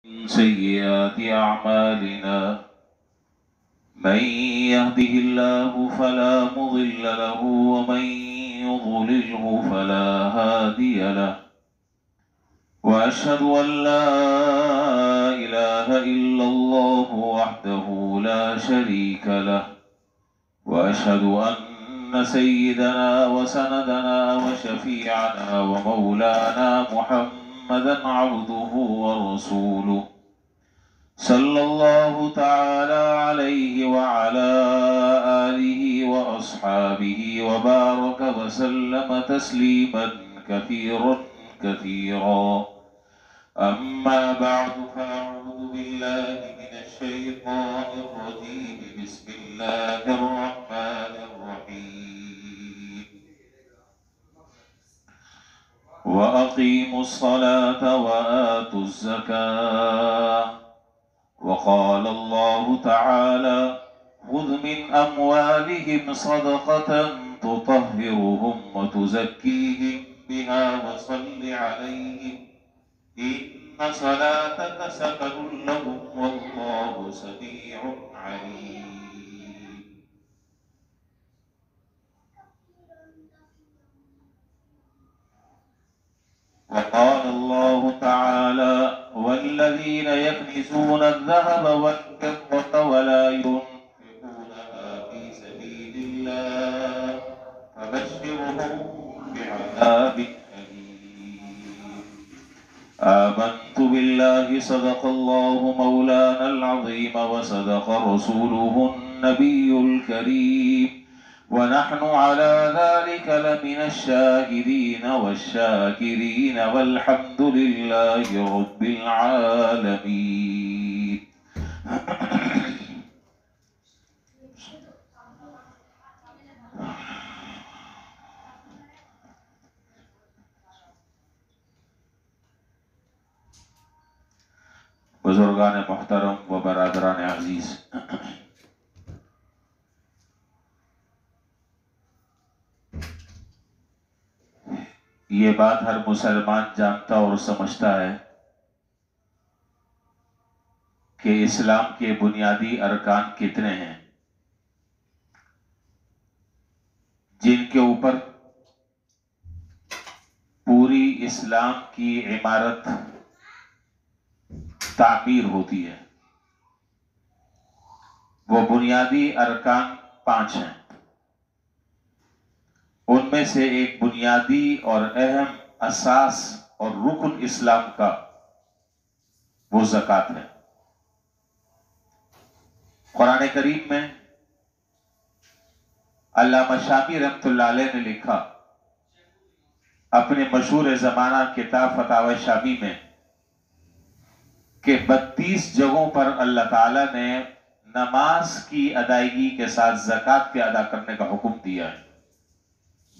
من سيئات أعمالنا من يهده الله فلا مضل له ومن يضلله فلا هادي له وأشهد أن لا إله إلا الله وحده لا شريك له وأشهد أن سيدنا وسندنا وشفيعنا ومولانا محمدا عبده ورسوله صلى الله تعالى عليه وعلى آله وأصحابه وبارك وسلم تسليما كثيرا كثيرا. أما بعد فأعوذ بالله من الشيطان الرجيم. بسم الله الرحمن الرحيم. وأقيموا الصلاة وآتوا الزكاة. وقال الله تعالى: خذ من أموالهم صدقة تطهرهم وتزكيهم بها وصل عليهم إن صلاتك سكن لهم والله سميع عليم. وقال الله تعالى: والذين يكنزون الذهب والفضة ولا ينفقونها في سبيل الله فبشرهم بعذاب أليم. آمنت بالله صدق الله مولانا العظيم وصدق رسوله النبي الكريم ونحن على ذلك لمن الشاهدين والشاكرين والحمد لله رب العالمين. بزرگان محترم و برادران عزیز، یہ بات ہر مسلمان جانتا اور سمجھتا ہے کہ اسلام کے بنیادی ارکان کتنے ہیں جن کے اوپر پوری اسلام کی عمارت تعمیر ہوتی ہے. وہ بنیادی ارکان 5 ہیں. ان میں سے ایک بنیادی اور اہم اساس اور رکن اسلام کا وہ زکوٰۃ ہے. قرآن کریم میں علامہ شامی رحمۃ اللہ علیہ نے لکھا اپنے مشہور زمانہ کتاب فتاوی شامی میں کہ 32 جگہوں پر اللہ تعالیٰ نے نماز کی ادائیگی کے ساتھ زکوٰۃ کے ادا کرنے کا حکم دیا ہے.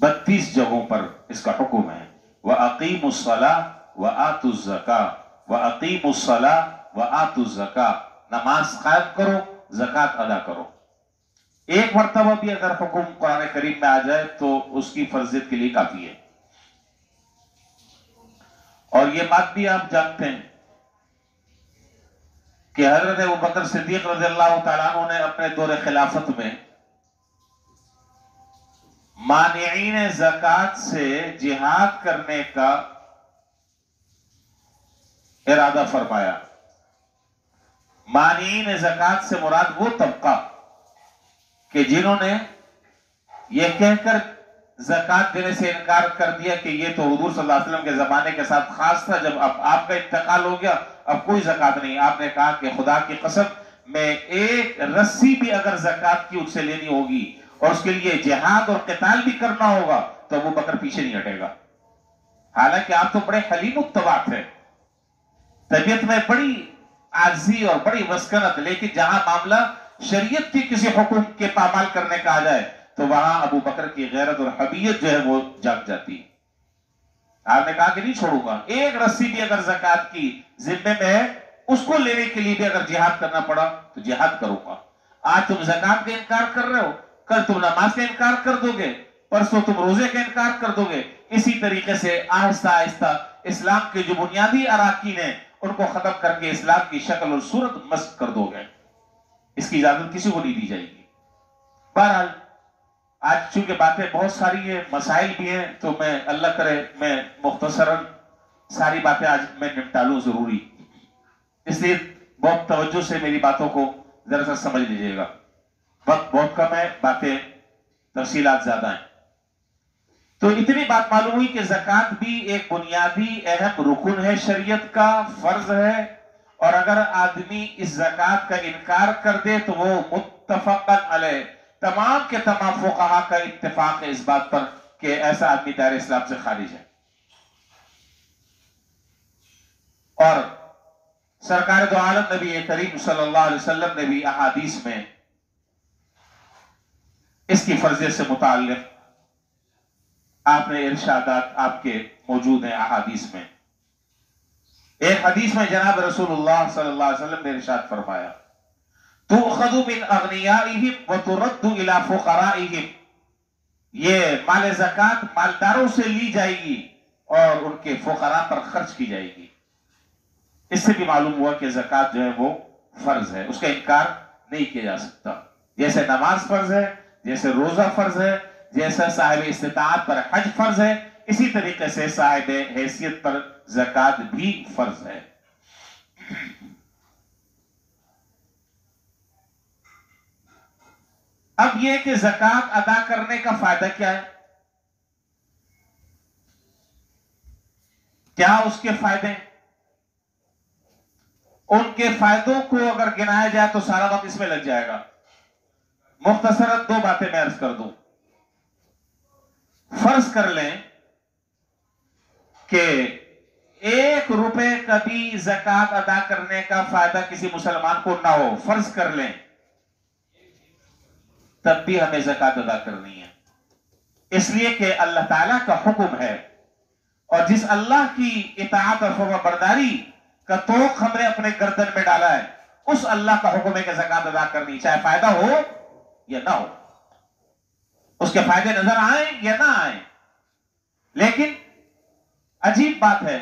32 جگہوں پر اس کا حکم ہے. وَأَقِيمُوا الصَّلَاةَ وَآتُوا الزَّكَاةَ وَأَقِيمُوا الصَّلَاةَ وَآتُوا الزَّكَاةَ. نماز قائم کرو، زکوٰۃ ادا کرو. ایک مرتبہ بھی اگر حکم قرآن کریم میں آ جائے تو اس کی فرضیت کے لیے کافی ہے. اور یہ بات بھی آپ جانتے ہیں کہ حضرت ابوبکر صدیق رضی اللہ تعالیٰ عنہ نے اپنے دور خلافت میں مانعین زکوٰۃ سے جہاد کرنے کا ارادہ فرمایا. مانعین زکوٰۃ سے مراد وہ طبقہ کہ جنہوں نے یہ کہہ کر زکوٰۃ دینے سے انکار کر دیا کہ یہ تو حضور صلی اللہ علیہ وسلم کے زمانے کے ساتھ خاص تھا، جب اب آپ کا انتقال ہو گیا اب کوئی زکوٰۃ نہیں. آپ نے کہا کہ خدا کی قسم میں ایک رسی بھی اگر زکوٰۃ کی اس سے لینی ہوگی اور اس کے لیے جہاد اور قتال بھی کرنا ہوگا تو ابو بکر پیچھے نہیں ہٹے گا. حالانکہ آپ تو بڑے حلیم الطباع تھے، طبیعت میں بڑی عاجزی اور بڑی مسکنت، لیکن جہاں معاملہ شریعت کی کسی حکم کے پامال کرنے کا آ جائے تو وہاں ابو بکر کی غیرت اور حمیت جو ہے وہ جاگ جاتی. آپ نے کہا کہ نہیں چھوڑوں گا، ایک رسی بھی اگر زکوٰۃ کی ذمے میں ہے اس کو لینے کے لیے بھی اگر جہاد کرنا پڑا تو جہاد کروں گا. آج تم زکوٰۃ کا انکار کر رہے ہو، کل تم نماز کا انکار کر دو گے، پرسوں تم روزے کا انکار کر دو گے. اسی طریقے سے آہستہ آہستہ اسلام کے جو بنیادی اراکین ہیں ان کو ختم کر کے اسلام کی شکل اور صورت مسخ کر دو گے، اس کی اجازت کسی کو نہیں دی جائے گی۔ بہرحال آج چونکہ باتیں بہت ساری ہیں، مسائل بھی ہیں، تو میں اللہ کرے میں مختصراً ساری باتیں آج میں نمٹا لوں ضروری، اس لیے بہت توجہ سے میری باتوں کو ذرا سا سمجھ لیجیے گا، وقت بہت کم ہے، باتیں تفصیلات زیادہ ہیں۔ تو اتنی بات معلوم ہوئی کہ زکوٰۃ بھی ایک بنیادی اہم رکن ہے، شریعت کا فرض ہے، اور اگر آدمی اس زکوٰۃ کا انکار کر دے تو وہ متفقاً علیہ، تمام کے تمام فقہا کا اتفاق ہے اس بات پر کہ ایسا آدمی دائرہ اسلام سے خارج ہے۔ اور سرکار دو عالم نبی کریم صلی اللہ علیہ وسلم نے بھی احادیث میں اس کی فرضیت سے متعلق آپ نے ارشادات آپ کے موجود ہیں احادیث میں۔ ایک حدیث میں جناب رسول اللہ صلی اللہ علیہ وسلم نے ارشاد فرمایا، تُؤْخَذُ مِنْ أَغْنِيَائِهِمْ وَتُرَدُّ إِلَىٰ فُقَرَائِهِمْ، یہ مال زکوٰۃ مالداروں سے لی جائے گی اور ان کے فقراء پر خرچ کی جائے گی۔ اس سے بھی معلوم ہوا کہ زکوٰۃ جو ہے وہ فرض ہے، اس کا انکار نہیں کیا جا سکتا، جیسے نماز فرض ہے، جیسے روزہ فرض ہے، جیسا صاحب استطاعت پر حج فرض ہے، اسی طریقے سے صاحب حیثیت پر زکوٰۃ بھی فرض ہے۔ اب یہ کہ زکوٰۃ ادا کرنے کا فائدہ کیا ہے، کیا اس کے فائدے ہیں؟ ان کے فائدوں کو اگر گنایا جائے تو سارا وقت اس میں لگ جائے گا، مختصراً دو باتیں میں عرض کر دوں۔ فرض کر لیں کہ 1 روپے کا بھی زکوٰۃ ادا کرنے کا فائدہ کسی مسلمان کو نہ ہو، فرض کر لیں، تب بھی ہمیں زکوٰۃ ادا کرنی ہے، اس لیے کہ اللہ تعالیٰ کا حکم ہے، اور جس اللہ کی اطاعت اور فرما برداری کا توق ہم نے اپنے گردن میں ڈالا ہے، اس اللہ کا حکم ہے کہ زکوٰۃ ادا کرنی، چاہے فائدہ ہو یا نہ ہو، اس کے فائدے نظر آئیں یا نہ آئیں۔ لیکن عجیب بات ہے،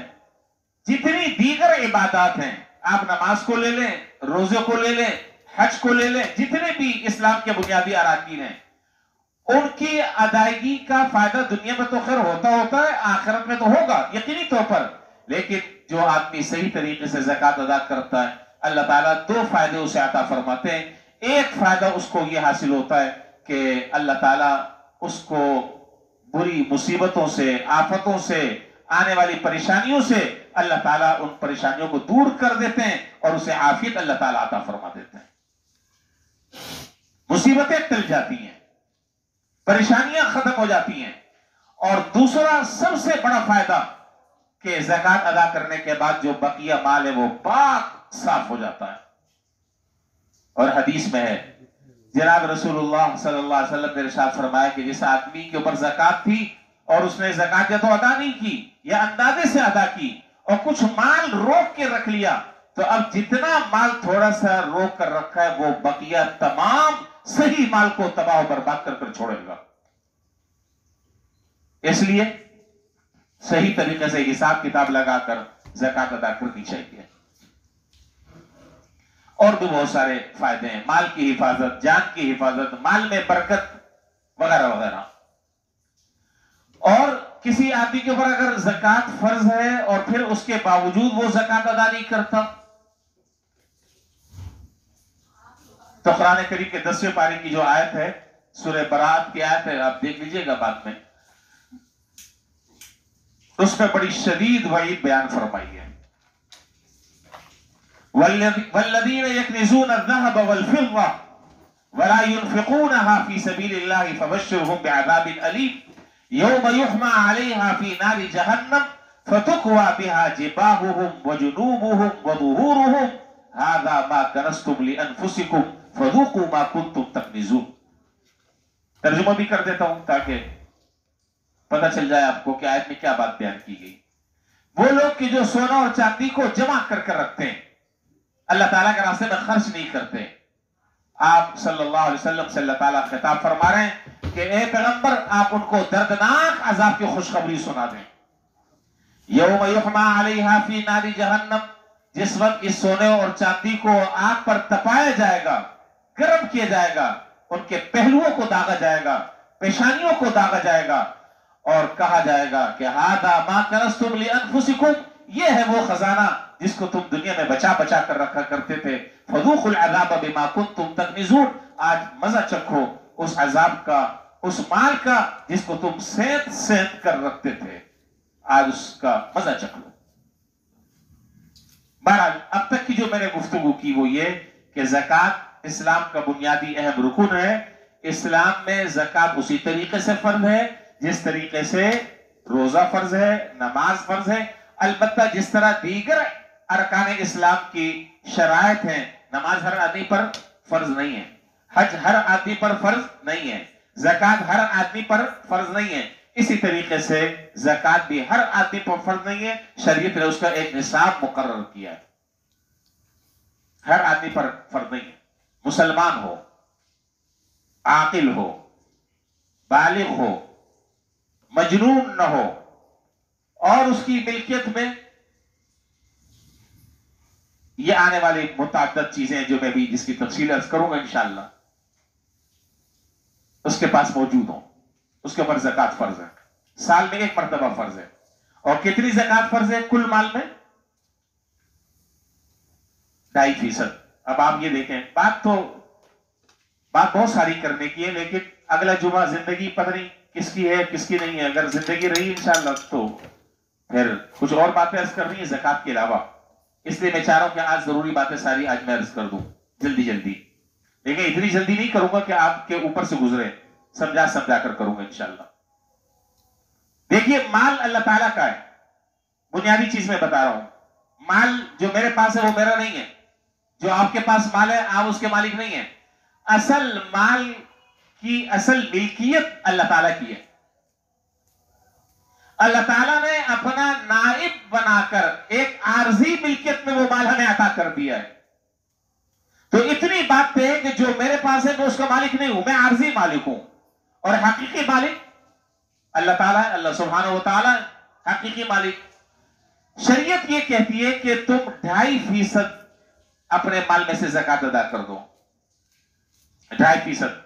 جتنی دیگر عبادات ہیں، آپ نماز کو لے لیں، روزے کو لے لیں، حج کو لے لیں، جتنے بھی اسلام کے بنیادی اراکین ہیں، ان کی ادائیگی کا فائدہ دنیا میں تو خیر ہوتا ہے، آخرت میں تو ہوگا یقینی طور پر، لیکن جو آدمی صحیح طریقے سے زکوٰۃ ادا کرتا ہے، اللہ تعالیٰ 2 فائدے اسے عطا فرماتے ہیں۔ ایک فائدہ اس کو یہ حاصل ہوتا ہے کہ اللہ تعالیٰ اس کو بری مصیبتوں سے، آفتوں سے، آنے والی پریشانیوں سے اللہ تعالیٰ ان پریشانیوں کو دور کر دیتے ہیں اور اسے عافیت اللہ تعالیٰ عطا فرما دیتے ہیں، مصیبتیں ٹل جاتی ہیں، پریشانیاں ختم ہو جاتی ہیں۔ اور دوسرا سب سے بڑا فائدہ کہ زکوٰۃ ادا کرنے کے بعد جو بقیہ مال ہے وہ پاک صاف ہو جاتا ہے، اور حدیث میں ہے جناب رسول اللہ صلی اللہ علیہ وسلم نے ارشاد فرمایا کہ جس آدمی کے اوپر زکوٰۃ تھی اور اس نے زکوٰۃ یا تو ادا نہیں کی یا اندازے سے ادا کی اور کچھ مال روک کے رکھ لیا، تو اب جتنا مال تھوڑا سا روک کر رکھا ہے وہ بقیہ تمام صحیح مال کو تباہ و برباد کر کر چھوڑے گا۔ اس لیے صحیح طریقے سے حساب کتاب لگا کر زکوٰۃ ادا کرنی چاہیے۔ اور بھی بہت سارے فائدے ہیں، مال کی حفاظت، جان کی حفاظت، مال میں برکت وغیرہ وغیرہ۔ اور کسی آدمی کے اوپر اگر زکوٰۃ فرض ہے اور پھر اس کے باوجود وہ زکوٰۃ ادا نہیں کرتا، تو قرآن کریم کے 10ویں پارے کی جو آیت ہے، سورہ براءت کی آیت ہے، آپ دیکھ لیجئے گا بعد میں، اس میں بڑی شدید وعید بیان فرمائی ہے۔ والذین یکنزون الذهب والفضة ولا ينفقونها في سبيل الله فبشرهم بعذاب أليم يوم يحمى عليها في نار جهنم فتكوى بها جباههم وجنوبهم وظهورهم هذا ما كنزتم لأنفسكم فذوقوا ما كنتم تكنزون۔ ترجمہ بھی کر دیتا ہوں تاکہ پتہ چل جائے آپ کو کہ آیت میں کیا بات بیان کی گئی۔ وہ لوگ کہ جو سونا اور چاندی کو جمع کر کر رکھتے ہیں، اللہ تعالیٰ کے راستے میں خرچ نہیں کرتے، آپ صلی اللہ علیہ وسلم سے اللہ تعالیٰ خطاب فرما رہے ہیں کہ اے پیغمبر آپ ان کو دردناک عذاب کی خوشخبری سنا دیں۔ یوم یحمى علیہا فی نار جہنم، جس وقت اس سونے اور چاندی کو آگ پر تپایا جائے گا، گرم کیا جائے گا، ان کے پہلوؤں کو داغا جائے گا، پیشانیوں کو داغا جائے گا، اور کہا جائے گا کہ ہذا ما کنزتم لانفسکم، یہ ہے وہ خزانہ جس کو تم دنیا میں بچا بچا کر رکھا کرتے تھے، فذوقوا العذاب بما کنتم تکنزون، آج مزہ چکھو اس عذاب کا، اس مال کا جس کو تم سینت سینت کر رکھتے تھے، آج اس کا مزہ چکھو۔ بہرحال اب تک کی جو میں نے گفتگو کی وہ یہ کہ زکوٰۃ اسلام کا بنیادی اہم رکن ہے۔ اسلام میں زکوٰۃ اسی طریقے سے فرض ہے جس طریقے سے روزہ فرض ہے، نماز فرض ہے، البتہ جس طرح دیگر ارکان اسلام کی شرائط ہیں، نماز ہر آدمی پر فرض نہیں ہے، حج ہر آدمی پر فرض نہیں ہے، زکوٰۃ ہر آدمی پر فرض نہیں ہے، اسی طریقے سے زکوٰۃ بھی ہر آدمی پر فرض نہیں ہے، شریعت نے اس کا ایک نصاب مقرر کیا ہے، ہر آدمی پر فرض نہیں ہے، مسلمان ہو، عاقل ہو، بالغ ہو، مجنون نہ ہو، اور اس کی ملکیت میں یہ آنے والی متعدد چیزیں جو میں بھی جس کی تفصیل عرض کروں گا انشاءاللہ، اس کے پاس موجود ہوں، اس کے اوپر زکوٰۃ فرض ہے، سال میں ایک مرتبہ فرض ہے، اور کتنی زکوٰۃ فرض ہے کل مال میں؟ 2.5%۔ اب آپ یہ دیکھیں، بات بہت ساری کرنے کی ہے، لیکن اگلا جمعہ زندگی پتہ نہیں کس کی ہے کس کی نہیں ہے، اگر زندگی رہی انشاءاللہ تو پھر کچھ اور باتیں عرض کرنی ہے زکوٰۃ کے علاوہ، اس لیے میں چاہ رہا ہوں کہ آج ضروری باتیں ساری آج میں عرض کر دوں جلدی جلدی، لیکن اتنی جلدی نہیں کروں گا کہ آپ کے اوپر سے گزرے، سمجھا کر کروں گا انشاءاللہ۔ دیکھیے مال اللہ تعالیٰ کا ہے، بنیادی چیز میں بتا رہا ہوں، مال جو میرے پاس ہے وہ میرا نہیں ہے، جو آپ کے پاس مال ہے آپ اس کے مالک نہیں ہیں، اصل مال کی اصل ملکیت اللہ تعالیٰ کی ہے، اللہ تعالیٰ نے اپنا نائب بنا کر ایک عارضی ملکیت میں وہ مال ہمیں عطا کر دیا ہے، تو اتنی بات ہے کہ جو میرے پاس ہے میں اس کا مالک نہیں ہوں، میں عارضی مالک ہوں، اور حقیقی مالک اللہ تعالیٰ ہے، اللہ سبحانہ و تعالیٰ حقیقی مالک۔ شریعت یہ کہتی ہے کہ تم 2.5% اپنے مال میں سے زکوٰۃ ادا کر دو، 2.5%،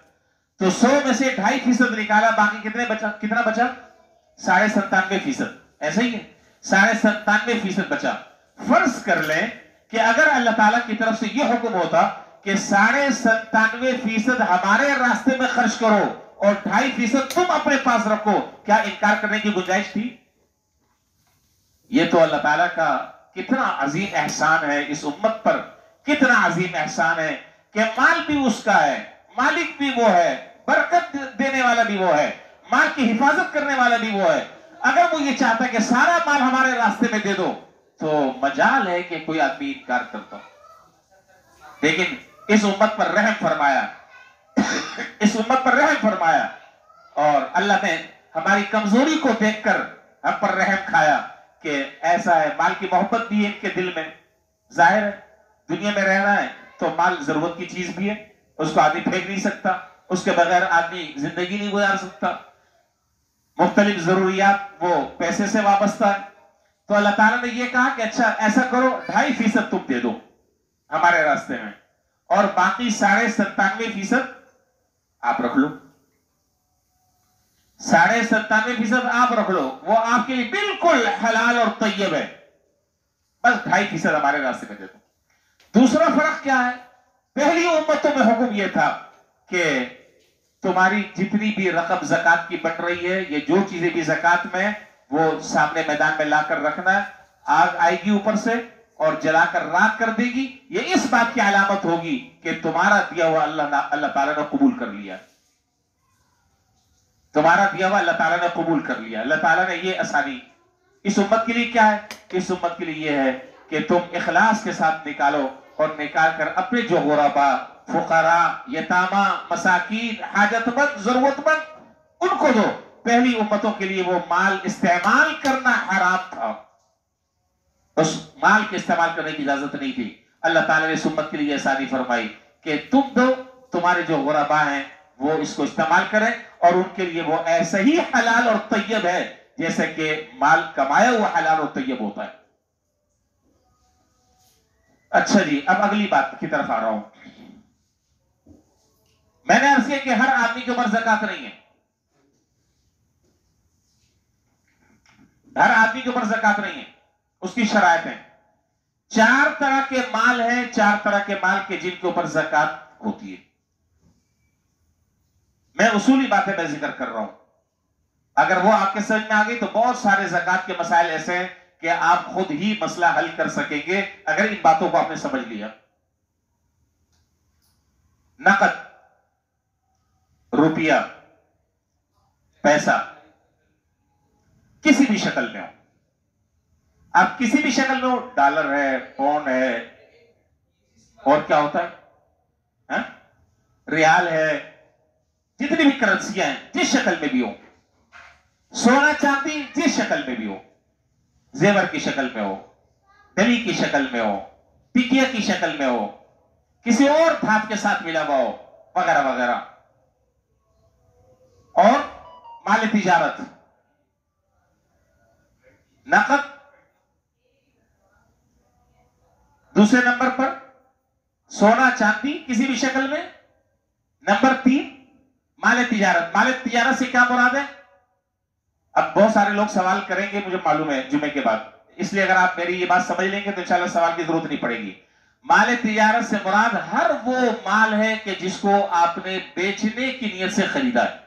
تو 100 میں سے 2.5% نکالا، باقی کتنا بچا؟ 97.5%، ایسا ہی ہے، 97.5% بچا۔ فرض کر لیں کہ اگر اللہ تعالیٰ کی طرف سے یہ حکم ہوتا کہ 97.5% ہمارے راستے میں خرچ کرو اور 2.5% تم اپنے پاس رکھو، کیا انکار کرنے کی گنجائش تھی؟ یہ تو اللہ تعالیٰ کا کتنا عظیم احسان ہے اس امت پر، کتنا عظیم احسان ہے کہ مال بھی اس کا ہے، مالک بھی وہ ہے، برکت دینے والا بھی وہ ہے، مال کی حفاظت کرنے والا بھی وہ ہے۔ اگر وہ یہ چاہتا ہے کہ سارا مال ہمارے راستے میں دے دو تو مجال ہے کہ کوئی آدمی انکار کرتا، لیکن اس امت پر رحم فرمایا، اس امت پر رحم فرمایا، اور اللہ نے ہماری کمزوری کو دیکھ کر ہم پر رحم کھایا کہ ایسا ہے، مال کی محبت بھی ہے ان کے دل میں، ظاہر ہے دنیا میں رہنا ہے تو مال ضرورت کی چیز بھی ہے، اس کو آدمی پھینک نہیں سکتا، اس کے بغیر آدمی زندگی نہیں گزار سکتا، مختلف ضروریات وہ پیسے سے وابستہ ہے، تو اللہ تعالیٰ نے یہ کہا کہ اچھا ایسا کرو 2.5% تم دے دو ہمارے راستے میں، اور باقی 97.5% آپ رکھ لو، 97.5% آپ رکھ لو، وہ آپ کے لیے بالکل حلال اور طیب ہے، بس 2.5% ہمارے راستے میں دے دو۔ دوسرا فرق کیا ہے؟ پہلی امتوں میں حکم یہ تھا کہ تمہاری جتنی بھی رقم زکوٰۃ کی بن رہی ہے، یہ جو چیزیں بھی زکوٰۃ میں، وہ سامنے میدان میں لا کر رکھنا ہے، آگ آئے گی اوپر سے اور جلا کر راکھ کر دے گی، یہ اس بات کی علامت ہوگی کہ تمہارا دیا ہوا اللہ تعالیٰ نے قبول کر لیا، تمہارا دیا ہوا اللہ تعالیٰ نے قبول کر لیا۔ اللہ تعالیٰ نے یہ آسانی اس امت کے لیے کیا ہے؟ اس امت کے لیے یہ ہے کہ تم اخلاص کے ساتھ نکالو، اور نکال کر اپنے جو غرباء، فقراء، یتامہ، مساکین، حاجت مند، ضرورت مند، ان کو دو۔ پہلی امتوں کے لیے وہ مال استعمال کرنا حرام تھا، اس مال کے استعمال کرنے کی اجازت نہیں تھی۔ اللہ تعالیٰ نے اس امت کے لیے آسانی فرمائی کہ تم دو، تمہارے جو غرباء ہیں وہ اس کو استعمال کریں، اور ان کے لیے وہ ایسا ہی حلال اور طیب ہے جیسے کہ مال کمایا ہوا حلال اور طیب ہوتا ہے۔ اچھا جی، اب اگلی بات کی طرف آ رہا ہوں. میں نے عرض کیا کہ ہر آدمی کے اوپر زکات نہیں ہے. ہر آدمی کے اوپر زکات نہیں ہے، اس کی شرائط ہیں. 4 طرح کے مال ہیں، 4 طرح کے مال کے جن کے اوپر زکات ہوتی ہے. میں اصولی باتیں میں ذکر کر رہا ہوں، اگر وہ آپ کے سمجھ میں آ گئی تو بہت سارے زکات کے مسائل ایسے ہیں کہ آپ خود ہی مسئلہ حل کر سکیں گے اگر ان باتوں کو آپ نے سمجھ لیا. نقد، روپیہ، پیسہ، کسی بھی شکل میں ہو، آپ کسی بھی شکل میں ہو، ڈالر ہے، پاؤنڈ ہے، اور کیا ہوتا ہے، ریال ہے، جتنی بھی کرنسیاں ہیں جس شکل میں بھی ہو، سونا چاندی جس شکل میں بھی ہو، زیور کی شکل میں ہو، ڈلی کی شکل میں ہو، ٹکیا کی شکل میں ہو، کسی اور دھات کے ساتھ ملا ہوا ہو، وغیرہ وغیرہ. اور مال تجارت، نقد. دوسرے نمبر پر سونا چاندی کسی بھی شکل میں. نمبر 3 مال تجارت. مال تجارت سے کیا مراد ہے؟ اب بہت سارے لوگ سوال کریں گے، مجھے معلوم ہے جمعے کے بعد، اس لیے اگر آپ میری یہ بات سمجھ لیں گے تو انشاءاللہ سوال کی ضرورت نہیں پڑے گی. مال تجارت سے مراد ہر وہ مال ہے کہ جس کو آپ نے بیچنے کی نیت سے خریدا ہے.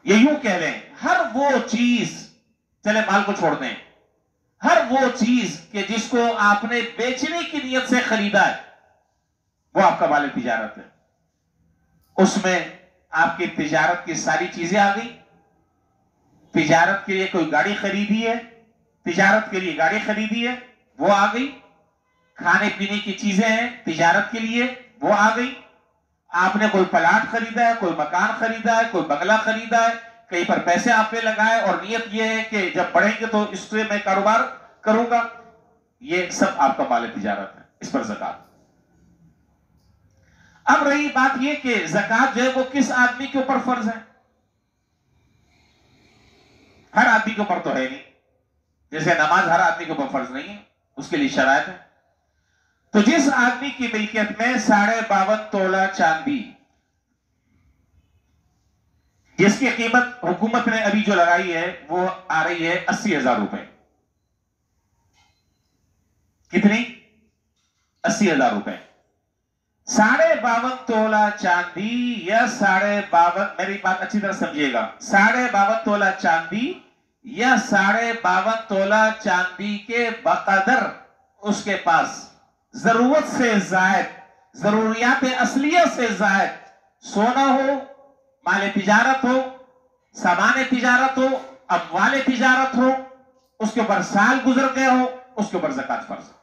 یہ یوں کہہ لیں، ہر وہ چیز، چلے مال کو چھوڑ دیں، ہر وہ چیز کہ جس کو آپ نے بیچنے کی نیت سے خریدا ہے وہ آپ کا مال تجارت ہے. اس میں آپ کی تجارت کی ساری چیزیں آ گئی. تجارت کے لیے کوئی گاڑی خریدی ہے، تجارت کے لیے گاڑی خریدی ہے، وہ آ گئی. کھانے پینے کی چیزیں ہیں تجارت کے لیے، وہ آ گئی. آپ نے کوئی پلاٹ خریدا ہے، کوئی مکان خریدا ہے، کوئی بنگلہ خریدا ہے، کہیں پر پیسے آپ نے لگائے اور نیت یہ ہے کہ جب بڑھیں گے تو اس سے میں کاروبار کروں گا، یہ سب آپ کا مال تجارت ہے، اس پر زکات. اب رہی بات یہ کہ زکات جو ہے وہ کس آدمی کے اوپر فرض ہے. ہر آدمی کے اوپر تو ہے نہیں، جیسے نماز ہر آدمی کے اوپر فرض نہیں ہے، اس کے لیے شرائط ہے. تو جس آدمی کی ملکیت میں 52.5 تولہ چاندی، جس کی قیمت حکومت نے ابھی جو لگائی ہے وہ آ رہی ہے 80,000 روپے. کتنی؟ 80,000 روپے. 52.5 تولہ چاندی یا 52.5، میری بات اچھی طرح سمجھیے گا، 52.5 تولہ چاندی یا 52.5 تولہ چاندی کے بقدر اس کے پاس ضرورت سے زائد، ضروریات اصلیہ سے زائد سونا ہو، مال تجارت ہو، سامان تجارت ہو، اموال تجارت ہو، اس کے اوپر سال گزر گئے ہو، اس کے اوپر زکات فرض ہے.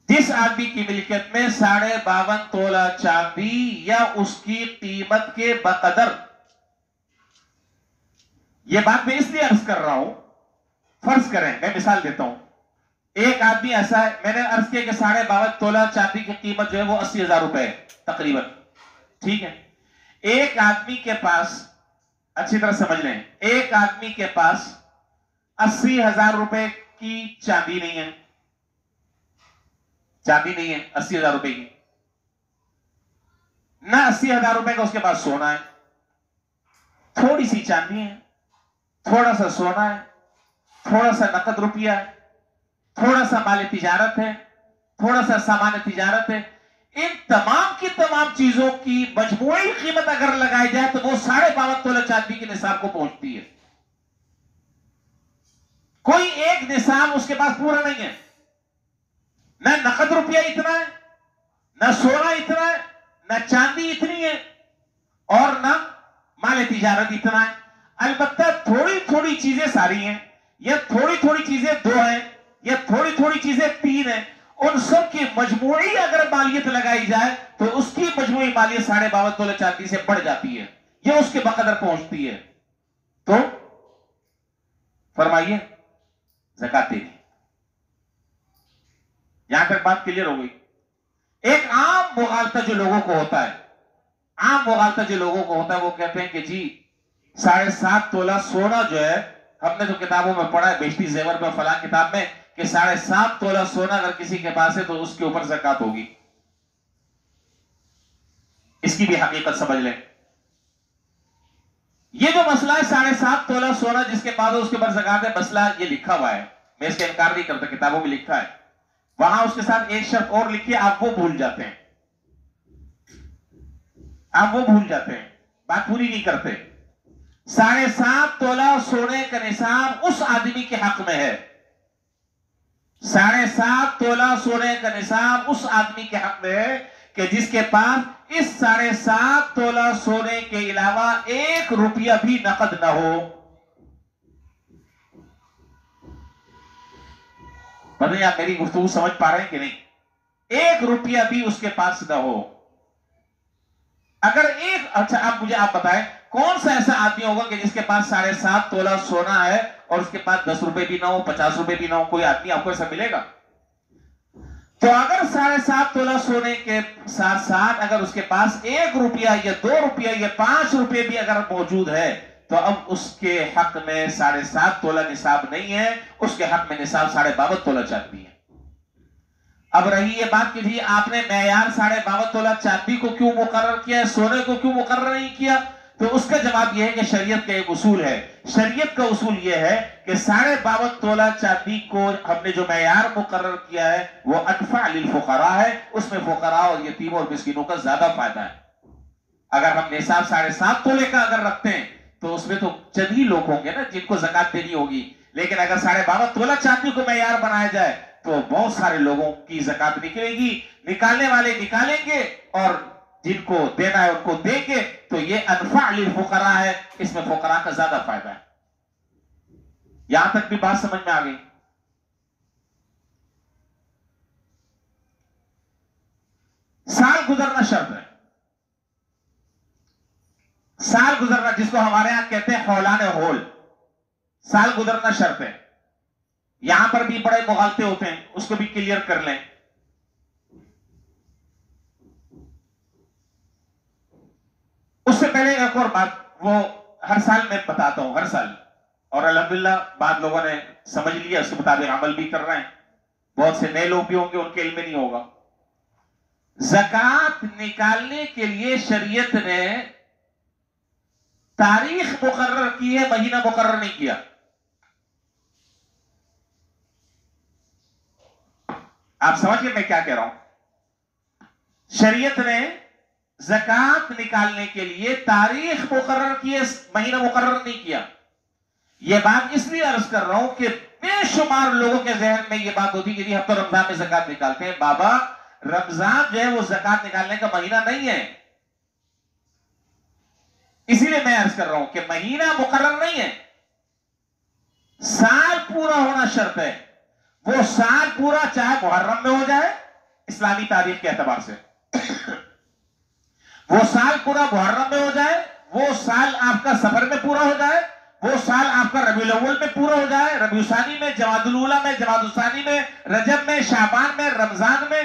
جس آدمی کی ملکیت میں 52.5 تولہ چاندی یا اس کی قیمت کے بقدر، یہ بات میں اس لیے عرض کر رہا ہوں، فرض کریں، میں مثال دیتا ہوں، ایک آدمی ایسا ہے، میں نے عرض کیا کہ 52.5 تولہ چاندی کی قیمت جو ہے وہ 80,000 روپے ہے تقریباً، ٹھیک ہے. ایک آدمی کے پاس، اچھی طرح سمجھ لیں، ایک آدمی کے پاس 80,000 روپے کی چاندی نہیں ہے، چاندی نہیں ہے 80,000 روپے کی، نہ 80,000 روپے کا اس کے پاس سونا ہے، تھوڑی سی چاندی ہے، تھوڑا سا سونا ہے، تھوڑا سا نقد روپیہ ہے، تھوڑا سا مال تجارت ہے، تھوڑا سا سامان تجارت ہے. ان تمام کی تمام چیزوں کی مجموعی قیمت اگر لگائی جائے تو وہ 52.5 تولہ چاندی کے نصاب کو پہنچتی ہے. کوئی ایک نصاب اس کے پاس پورا نہیں ہے، نہ نقد روپیہ اتنا ہے، نہ سونا اتنا ہے، نہ چاندی اتنی ہے، اور نہ مال تجارت اتنا ہے. البتہ تھوڑی تھوڑی چیزیں ساری ہیں، یا تھوڑی تھوڑی چیزیں 2 ہیں، یا تھوڑی تھوڑی چیزیں 3 ہیں. ان سب کی مجموعی اگر مالیت لگائی جائے تو اس کی مجموعی مالیت 52.5 تولہ چاندی سے بڑھ جاتی ہے، یہ اس کے بقدر پہنچتی ہے. تو فرمائیے زکات دینی. یہاں تک بات کلیئر ہو گئی. ایک عام مغالطہ جو لوگوں کو ہوتا ہے، عام مغالطہ جو لوگوں کو ہوتا ہے، وہ کہتے ہیں کہ جی 7.5 تولہ سونا جو ہے ہم نے تو کتابوں میں پڑھا ہے بیشتی زیور میں فلاں کتاب میں کہ 7.5 تولہ سونا اگر کسی کے پاس ہے تو اس کے اوپر زکات ہوگی. اس کی بھی حقیقت سمجھ لیں. یہ جو مسئلہ ہے 7.5 تولہ سونا جس کے پاس ہے اس کے اوپر زکات ہے، مسئلہ یہ لکھا ہوا ہے، میں اس کا انکار نہیں کرتا، کتابوں میں لکھا ہے. وہاں اس کے ساتھ ایک شرط اور لکھی ہے، آپ وہ بھول جاتے ہیں، آپ وہ بھول جاتے ہیں، بات پوری نہیں کرتے. 7.5 تولہ سونے کا نصاب اس آدمی کے حق میں ہے. 7.5 تولہ سونے کا نصاب اس آدمی کے حق میں ہے کہ جس کے پاس اس 7.5 تولہ سونے کے علاوہ 1 روپیہ بھی نقد نہ ہو. پتہ نہیں آپ میری گفتگو سمجھ پا رہے ہیں کہ نہیں؟ 1 روپیہ بھی اس کے پاس نہ ہو. اگر اچھا آپ بتائیں کون سا ایسا آدمی ہوگا کہ جس کے پاس 7.5 تولہ سونا ہے اور اس کے پاس 10 روپے بھی نہ ہو، 50 روپے بھی نہ ہو؟ کوئی آدمی آپ کو ایسا ملے گا؟ تو اگر 7.5 تولہ سونے کے ساتھ ساتھ اگر اس کے پاس 1 روپیہ یا 2 روپیہ یا 5 روپے بھی اگر موجود ہے تو اب اس کے حق میں 7.5 تولہ نصاب نہیں ہے، اس کے حق میں نصاب 52.5 تولہ چاندی ہے. اب رہی یہ بات کہ جی آپ نے معیار 52.5 تولہ چاندی کو کیوں مقرر کیا ہے، سونے کو کیوں مقرر نہیں کیا؟ تو اس کا جواب یہ ہے کہ شریعت کا ایک اصول ہے. شریعت کا اصول یہ ہے کہ 52.5 تولہ چاندی کو ہم نے جو معیار مقرر کیا ہے وہ انفع للفقراء ہے، اس میں فقراء اور یتیموں اور مسکینوں کا زیادہ فائدہ ہے. اگر ہم نصاب 7.5 تولے کا اگر رکھتے ہیں تو اس میں تو چند ہی لوگ ہوں گے نا جن کو زکات دینی ہوگی، لیکن اگر 52.5 تولہ چاندی کو معیار بنایا جائے تو بہت سارے لوگوں کی زکات نکلے گی. نکالنے والے نکالیں گے اور جن کو دینا ہے ان کو دیں گے، تو یہ انفع للفقراء ہے، اس میں فقراء کا زیادہ فائدہ ہے. یہاں تک بھی بات سمجھ میں آ گئی؟ سال گزرنا شرط ہے. سال گزرنا جس کو ہمارے ہاں کہتے ہیں حولان ہول، سال گزرنا شرط ہے. یہاں پر بھی بڑے مغالطے ہوتے ہیں، اس کو بھی کلیئر کر لیں. اس سے پہلے ایک اور بات وہ ہر سال میں بتاتا ہوں، ہر سال، اور الحمدللہ بعض لوگوں نے سمجھ لیا، اس کے مطابق عمل بھی کر رہے ہیں. بہت سے نئے لوگ بھی ہوں گے ان کے علم میں نہیں ہوگا. زکات نکالنے کے لیے شریعت نے تاریخ مقرر کی ہے، مہینہ مقرر نہیں کیا. آپ سمجھ گئے میں کیا کہہ رہا ہوں؟ شریعت نے زکات نکالنے کے لیے تاریخ مقرر کی ہے، مہینہ مقرر نہیں کیا. یہ بات اس لیے عرض کر رہا ہوں کہ بے شمار لوگوں کے ذہن میں یہ بات ہوتی کہ ہم تو رمضان میں زکات نکالتے ہیں. بابا رمضان جو ہے وہ زکات نکالنے کا مہینہ نہیں ہے. اسی لیے میں عرض کر رہا ہوں کہ مہینہ مقرر نہیں ہے، سال پورا ہونا شرط ہے. وہ سال پورا چاہے محرم میں ہو جائے اسلامی تاریخ کے اعتبار سے، وہ سال پورا محرم میں ہو جائے، وہ سال آپ کا سفر میں پورا ہو جائے، وہ سال آپ کا ربیع الاول میں پورا ہو جائے، ربیع ثانی میں، جمادی الاولیٰ میں، جمادی ثانی میں، رجب میں، شعبان میں، رمضان میں.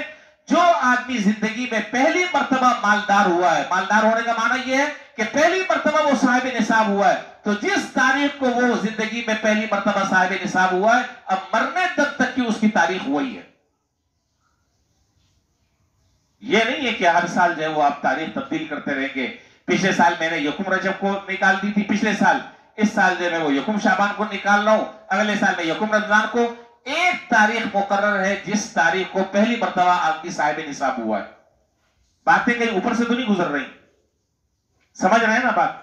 جو آدمی زندگی میں پہلی مرتبہ مالدار ہوا ہے، مالدار ہونے کا معنی یہ ہے کہ پہلی مرتبہ وہ صاحب نصاب ہوا ہے، تو جس تاریخ کو وہ زندگی میں پہلی مرتبہ صاحب نصاب ہوا ہے اب مرنے تک کی اس کی تاریخ وہی ہے. یہ نہیں ہے کہ ہر سال جو ہے وہ آپ تاریخ تبدیل کرتے رہیں گے. پچھلے سال میں نے یکم رجب کو نکال دی تھی پچھلے سال، اس سال جو ہے وہ یکم شعبان کو نکال رہا ہوں، اگلے سال میں یکم رمضان کو. ایک تاریخ مقرر ہے جس تاریخ کو پہلی مرتبہ آدمی صاحب نصاب ہوا ہے. باتیں کہیں اوپر سے تو نہیں گزر رہی، سمجھ رہے ہیں نا بات؟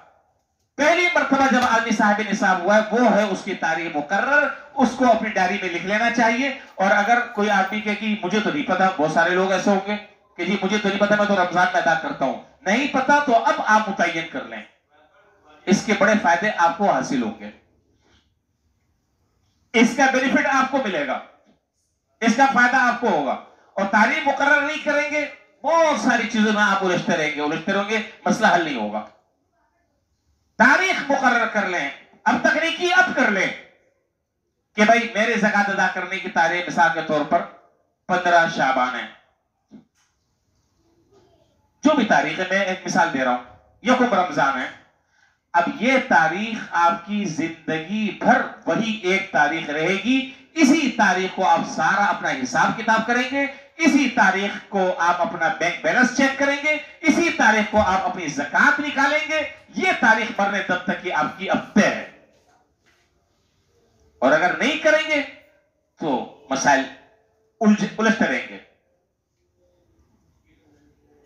پہلی مرتبہ جب آدمی صاحب نصاب ہوا ہے وہ ہے اس کی تاریخ مقرر، اس کو اپنی ڈائری میں لکھ لینا چاہیے. اور اگر کوئی آدمی کہے کہ مجھے تو نہیں پتا، بہت سارے لوگ ایسے ہوں گے کہ جی مجھے تو نہیں پتا، میں تو رمضان میں ادا کرتا ہوں. نہیں پتا تو اب آپ متعین کر لیں، اس کے بڑے فائدے آپ کو حاصل ہوں گے، اس کا بینیفٹ آپ کو ملے گا، اس کا فائدہ آپ کو ہوگا. اور تاریخ مقرر نہیں کریں گے بہت ساری چیزوں میں آپ الجھتے رہیں گے، مسئلہ حل نہیں ہوگا. تاریخ مقرر کر لیں، اب تکنیکی اب کر لیں کہ بھائی میرے زکات ادا کرنے کی تاریخ مثال کے طور پر 15 شعبان ہے، جو بھی تاریخ ہے، میں ایک مثال دے رہا ہوں، یکم رمضان ہے. اب یہ تاریخ آپ کی زندگی بھر وہی ایک تاریخ رہے گی. اسی تاریخ کو آپ سارا اپنا حساب کتاب کریں گے, اسی تاریخ کو آپ اپنا بینک بیلنس چیک کریں گے, اسی تاریخ کو آپ اپنی زکات نکالیں گے. یہ تاریخ مرنے تب تک کی آپ کی اب طے ہے, اور اگر نہیں کریں گے تو مسائل الجھتے رہیں گے.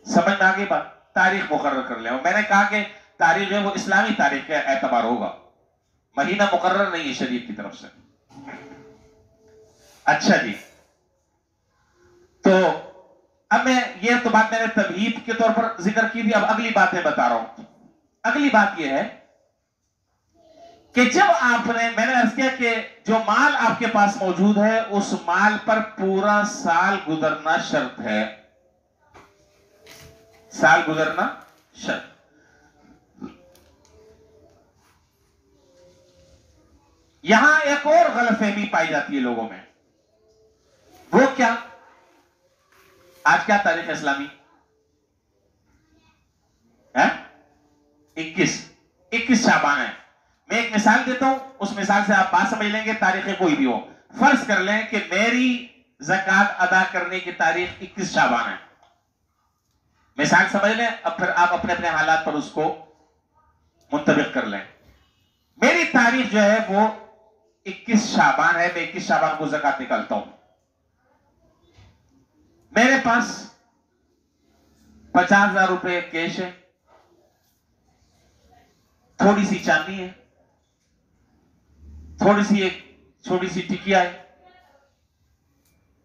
سمجھ میں آگے بات؟ تاریخ مقرر کر لیں. اور میں نے کہا کہ تاریخ جو ہے وہ اسلامی تاریخ کا اعتبار ہوگا, مہینہ مقرر نہیں ہے شریعت کی طرف سے. اچھا جی, تو اب میں یہ تو بات میں نے تمہید کے طور پر ذکر کی تھی. اب اگلی بات میں بتا رہا ہوں. اگلی بات یہ ہے کہ جب آپ نے, میں نے عرض کیا کہ جو مال آپ کے پاس موجود ہے اس مال پر پورا سال گزرنا شرط ہے. سال گزرنا شرط. یہاں ایک اور غلط فہمی پائی جاتی ہے لوگوں میں. وہ کیا؟ آج کیا تاریخ ہے اسلامی؟ 21 شعبان ہے. میں ایک مثال دیتا ہوں, اس مثال سے آپ بات سمجھ لیں گے. تاریخیں کوئی بھی ہو, فرض کر لیں کہ میری زکات ادا کرنے کی تاریخ 21 شعبان ہے. مثال سمجھ لیں, اب پھر آپ اپنے اپنے حالات پر اس کو منطبق کر لیں. میری تاریخ جو ہے وہ 21 شعبان ہے. میں 21 شعبان کو زکات نکالتا ہوں. میرے پاس 50,000 روپے کیش ہے, تھوڑی سی چاندی ہے, تھوڑی سی ایک چھوٹی سی ٹکیا ہے.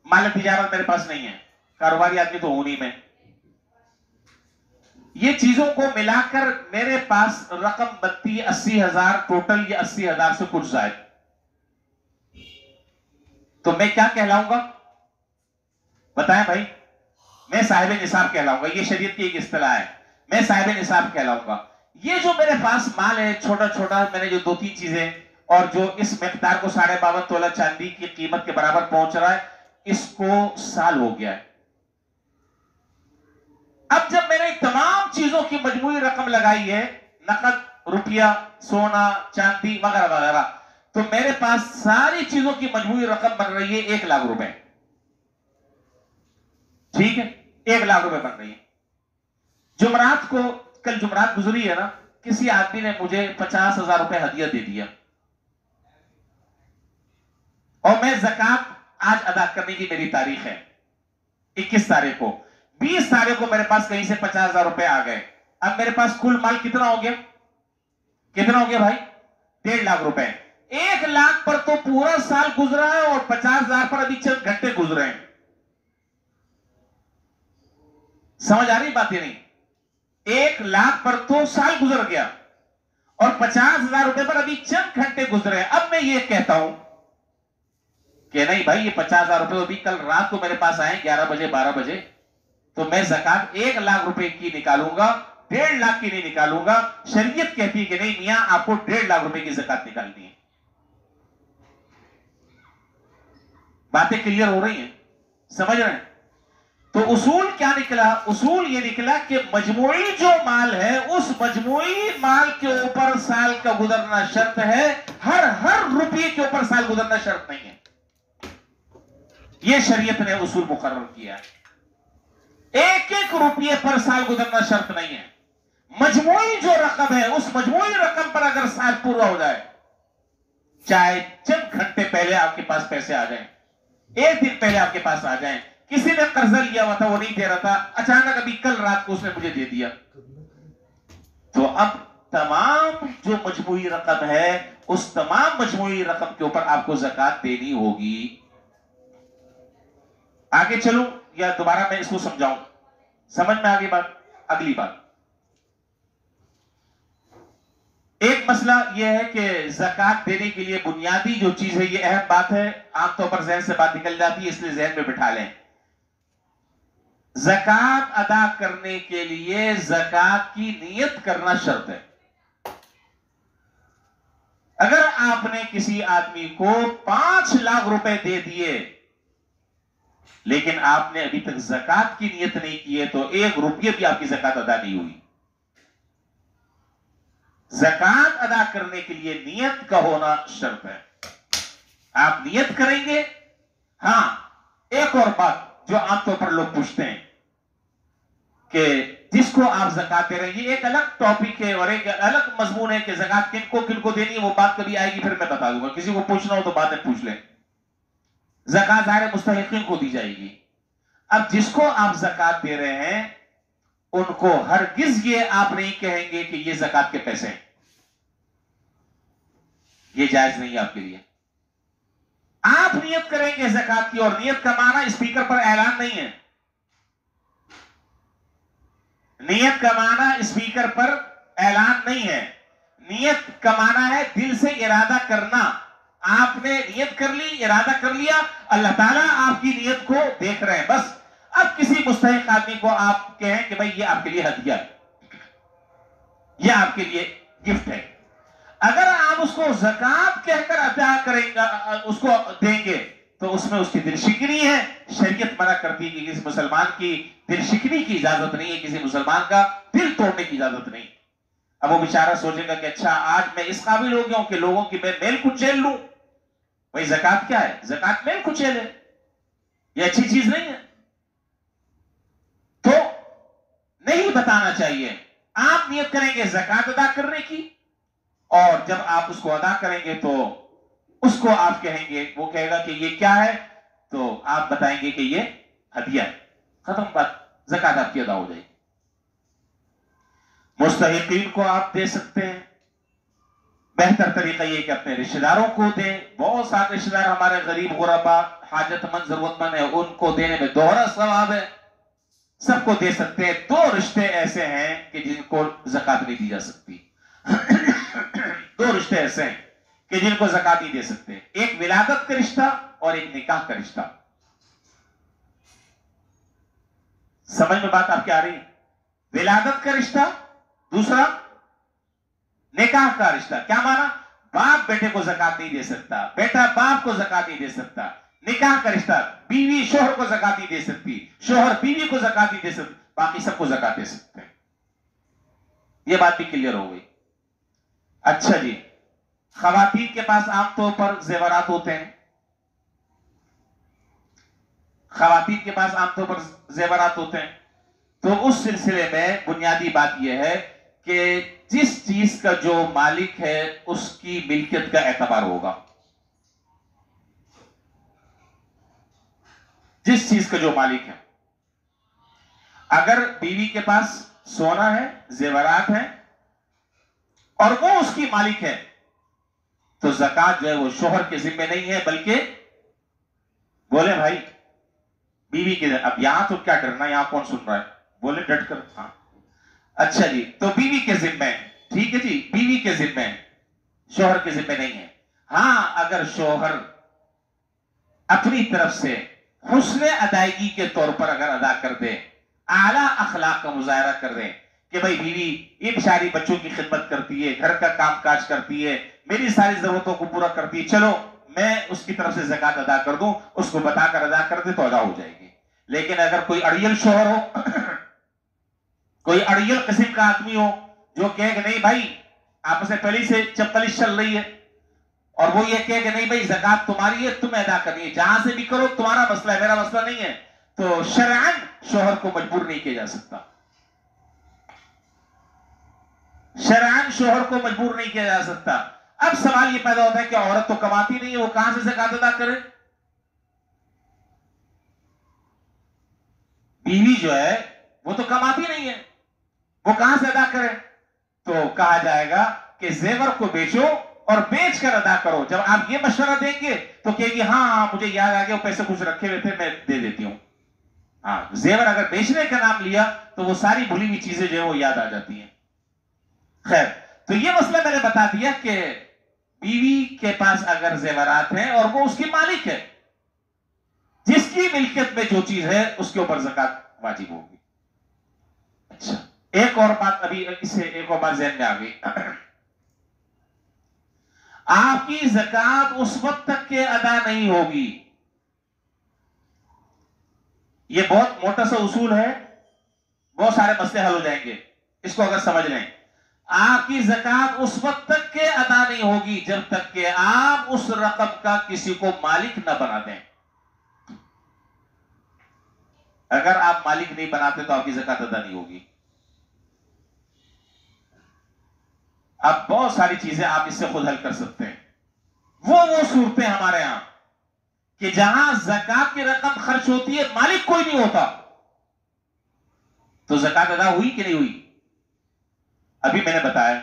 مال تجارت میرے پاس نہیں ہے, کاروباری آدمی تو ہوں نہیں میں. یہ چیزوں کو ملا کر میرے پاس رقم بنتی 80,000 ٹوٹل. یہ 80,000 سے کچھ زائد. تو میں کیا کہلاؤں گا بتائیں بھائی؟ میں صاحب نصاب کہلاؤں گا. یہ شریعت کی ایک اصطلاح ہے, میں صاحب نصاب کہلاؤں گا. یہ جو میرے پاس مال ہے چھوٹا چھوٹا, میں نے جو 2-3 چیزیں, اور جو اس مقدار کو 52.5 تولہ چاندی کی قیمت کے برابر پہنچ رہا ہے, اس کو سال ہو گیا ہے. اب جب میں نے تمام چیزوں کی مجموعی رقم لگائی ہے, نقد, روپیہ, سونا, چاندی وغیرہ وغیرہ, تو میرے پاس ساری چیزوں کی مجموعی رقم بن رہی ہے 1 لاکھ روپے. ٹھیک ہے, 1 لاکھ روپے بن رہی ہے. جمعرات کو, کل جمعرات گزری ہے نا, کسی آدمی نے مجھے 50,000 روپے ہدیہ دے دیا, اور میں زکات آج ادا کرنے کی میری تاریخ ہے 21 تاریخ کو. 20 تاریخ کو میرے پاس کہیں سے 50,000 روپے آ گئے. اب میرے پاس کل مال کتنا ہو گیا؟ کتنا ہو گیا بھائی؟ 1.5 لاکھ روپے. 1 لاکھ پر تو پورا سال گزرا ہے, اور 50,000 پر ابھی چند گھنٹے گزرے ہیں. سمجھ آ رہی بات یا نہیں؟ 1 لاکھ پر تو سال گزر گیا, اور 50,000 روپے پر ابھی چند گھنٹے گزرے ہیں. اب میں یہ کہتا ہوں کہ نہیں بھائی, یہ 50,000 روپے ابھی کل رات کو میرے پاس آئے 11 بجے 12 بجے, تو میں زکات 1 لاکھ روپے کی نکالوں گا, 1.5 لاکھ کی نہیں نکالوں گا. شریعت کہتی ہے کہ نہیں میاں, آپ کو 1.5 لاکھ روپے کی زکات نکالنی ہے. باتیں کلیئر ہو رہی ہیں؟ سمجھ رہے ہیں؟ تو اصول کیا نکلا؟ اصول یہ نکلا کہ مجموعی جو مال ہے اس مجموعی مال کے اوپر سال کا گزرنا شرط ہے. ہر روپیے کے اوپر سال گزرنا شرط نہیں ہے. یہ شریعت نے اصول مقرر کیا ہے. 1 روپیے پر سال گزرنا شرط نہیں ہے. مجموعی جو رقم ہے اس مجموعی رقم پر اگر سال پورا ہو جائے, چاہے چند گھنٹے پہلے آپ کے پاس پیسے آ جائیں, 1 دن پہلے آپ کے پاس آ جائیں, کسی نے قرضہ لیا ہوا تھا وہ نہیں دے رہا تھا, اچانک ابھی کل رات کو اس نے مجھے دے دیا, تو اب تمام جو مجموعی رقم ہے اس تمام مجموعی رقم کے اوپر آپ کو زکات دینی ہوگی. آگے چلوں یا دوبارہ میں اس کو سمجھاؤں؟ سمجھ میں آگے بات؟ اگلی بات, ایک مسئلہ یہ ہے کہ زکات دینے کے لیے بنیادی جو چیز ہے, یہ اہم بات ہے, عام طور پر ذہن سے بات نکل جاتی ہے, اس لیے ذہن میں بٹھا لیں. زکات ادا کرنے کے لیے زکات کی نیت کرنا شرط ہے. اگر آپ نے کسی آدمی کو 5 لاکھ روپے دے دیے لیکن آپ نے ابھی تک زکات کی نیت نہیں کی ہے, تو 1 روپیہ بھی آپ کی زکات ادا نہیں ہوئی. زکات ادا کرنے کے لیے نیت کا ہونا شرط ہے. آپ نیت کریں گے. ہاں ایک اور بات جو عام طور پر لوگ پوچھتے ہیں کہ جس کو آپ زکات دے رہے ہیں, یہ ایک الگ ٹاپک ہے اور ایک الگ مضمون ہے کہ زکات کن کو دینی ہے, وہ بات کبھی آئے گی پھر میں بتا دوں گا. کسی کو پوچھنا ہو تو باتیں پوچھ لیں. زکات ظاہر مستحقین کو دی جائے گی. اب جس کو آپ زکات دے رہے ہیں ان کو ہرگز یہ آپ نہیں کہیں گے کہ یہ زکات کے پیسے ہیں. یہ جائز نہیں ہے آپ کے لیے. آپ نیت کریں گے زکات کی, اور نیت کا معنی اسپیکر پر اعلان نہیں ہے. نیت کا معنی اسپیکر پر اعلان نہیں ہے. نیت کا معنی ہے دل سے ارادہ کرنا. آپ نے نیت کر لی, ارادہ کر لیا, اللہ تعالیٰ آپ کی نیت کو دیکھ رہے ہیں بس. اب کسی مستحق آدمی کو آپ کہیں کہ بھائی یہ آپ کے لیے ہدیہ ہے, یہ آپ کے لیے گفٹ ہے, اگر آپ اس کو زکات کہہ کر ادا کریں گے, اس کو دیں گے, تو اس میں اس کی دل شکنی ہے. شریعت منع کرتی ہے کہ کسی مسلمان کی دل شکنی کی اجازت نہیں ہے, کسی مسلمان کا دل توڑنے کی اجازت نہیں. اب وہ بیچارہ سوچے گا کہ اچھا آج میں اس قابل ہو گیا ہوں کہ لوگوں کی میں میل کچیل لوں. بھائی زکات کیا ہے؟ زکات میل کچیل ہے, یہ اچھی چیز نہیں ہے. تو نہیں بتانا چاہیے. آپ نیت کریں گے زکات ادا کرنے کی, اور جب آپ اس کو ادا کریں گے تو اس کو آپ کہیں گے, وہ کہے گا کہ یہ کیا ہے, تو آپ بتائیں گے کہ یہ ہدیہ ہے. ختم بات, زکات آپ کی ادا ہو جائے گی. مستحقین کو آپ دے سکتے ہیں. بہتر طریقہ یہ کہ اپنے رشتہ داروں کو دیں. بہت سارے رشتہ دار ہمارے غریب غربا حاجت مند ضرورت مند ہے, ان کو دینے میں دوہرا ثواب ہے. سب کو دے سکتے ہیں. 2 رشتے ایسے ہیں کہ جن کو زکات نہیں دی جا سکتی. 2 رشتے ایسے ہیں کہ جن کو زکات نہیں دے سکتے. ایک ولادت کا رشتہ اور ایک نکاح کا رشتہ. سمجھ میں بات آپ کی آ رہی؟ ولادت کا رشتہ, دوسرا نکاح کا رشتہ. کیا مانا؟ باپ بیٹے کو زکات نہیں دے سکتا, بیٹا باپ کو زکات نہیں دے سکتا. نکاح کا رشتہ, بیوی شوہر کو زکات نہیں دے سکتی, شوہر بیوی کو زکات نہیں دے سکتی, باقی سب کو زکات دے سکتے ہیں. یہ بات بھی کلیئر ہو گئی. اچھا جی, خواتین کے پاس عام طور پر زیورات ہوتے ہیں. خواتین کے پاس عام طور پر زیورات ہوتے ہیں. تو اس سلسلے میں بنیادی بات یہ ہے کہ جس چیز کا جو مالک ہے اس کی ملکیت کا اعتبار ہوگا. جس چیز کا جو مالک ہے, اگر بیوی کے پاس سونا ہے, زیورات ہیں, اور وہ اس کی مالک ہے, تو زکات جو ہے وہ شوہر کے ذمہ نہیں ہے, بلکہ بولے بھائی بیوی کے. اب یہاں تو کیا ڈرنا, یہاں کون سن رہا ہے, بولے ڈٹ کر. ہاں اچھا جی, تو بیوی کے ذمہ ہے. ٹھیک ہے جی, بیوی کے ذمہ ہے, شوہر کے ذمہ نہیں ہے. ہاں اگر شوہر اپنی طرف سے حسن ادائیگی کے طور پر اگر ادا کر دے, اعلیٰ اخلاق کا مظاہرہ کر دے کہ بھائی بیوی یہ بیچاری بچوں کی خدمت کرتی ہے, گھر کا کام کاج کرتی ہے, میری ساری ضرورتوں کو پورا کرتی ہے, چلو میں اس کی طرف سے زکات ادا کر دوں, اس کو بتا کر ادا کر دے تو ادا ہو جائے گی. لیکن اگر کوئی اڑیل شوہر ہو, کوئی اڑیل قسم کا آدمی ہو جو کہے کہ نہیں بھائی آپس میں پہلی سے چپکلش چل رہی ہے, اور وہ یہ کہے کہ نہیں بھائی زکات تمہاری ہے, تمہیں ادا کرنی ہے, جہاں سے بھی کرو, تمہارا مسئلہ ہے, میرا مسئلہ نہیں ہے, تو شرعاً شوہر کو مجبور نہیں کیا جا سکتا. شرعاً شوہر کو مجبور نہیں کیا جا سکتا. اب سوال یہ پیدا ہوتا ہے کہ عورت تو کماتی نہیں ہے, وہ کہاں سے زکات ادا کرے؟ بیوی جو ہے وہ تو کماتی نہیں ہے, وہ کہاں سے ادا کرے؟ تو کہا جائے گا کہ زیور کو بیچو اور بیچ کر ادا کرو. جب آپ یہ مشورہ دیں گے تو کہے گی ہاں مجھے یاد آ گیا, وہ پیسے کچھ رکھے ہوئے تھے, میں دے دیتی ہوں. ہاں, زیور اگر بیچنے کا نام لیا تو وہ ساری بھولی ہوئی چیزیں جو ہے وہ یاد آ جاتی ہیں. خیر, تو یہ مسئلہ میں نے بتا دیا کہ بیوی کے پاس اگر زیورات ہیں اور وہ اس کی مالک ہے, جس کی ملکیت میں جو چیز ہے اس کے اوپر زکات واجب ہوگی. اچھا, ایک اور بات ابھی اس سے ایک اور بات ذہن میں آ گئی. آپ کی زکات اس وقت تک کے ادا نہیں ہوگی. یہ بہت موٹا سا اصول ہے, بہت سارے مسئلے حل ہو جائیں گے اس کو اگر سمجھ لیں. آپ کی زکات اس وقت تک کے ادا نہیں ہوگی جب تک کہ آپ اس رقم کا کسی کو مالک نہ بنا دیں. اگر آپ مالک نہیں بناتے تو آپ کی زکات ادا نہیں ہوگی. اب بہت ساری چیزیں آپ اس سے خود حل کر سکتے ہیں. وہ صورتیں ہمارے ہاں کہ جہاں زکات کی رقم خرچ ہوتی ہے مالک کوئی نہیں ہوتا, تو زکات ادا ہوئی کہ نہیں ہوئی؟ ابھی میں نے بتایا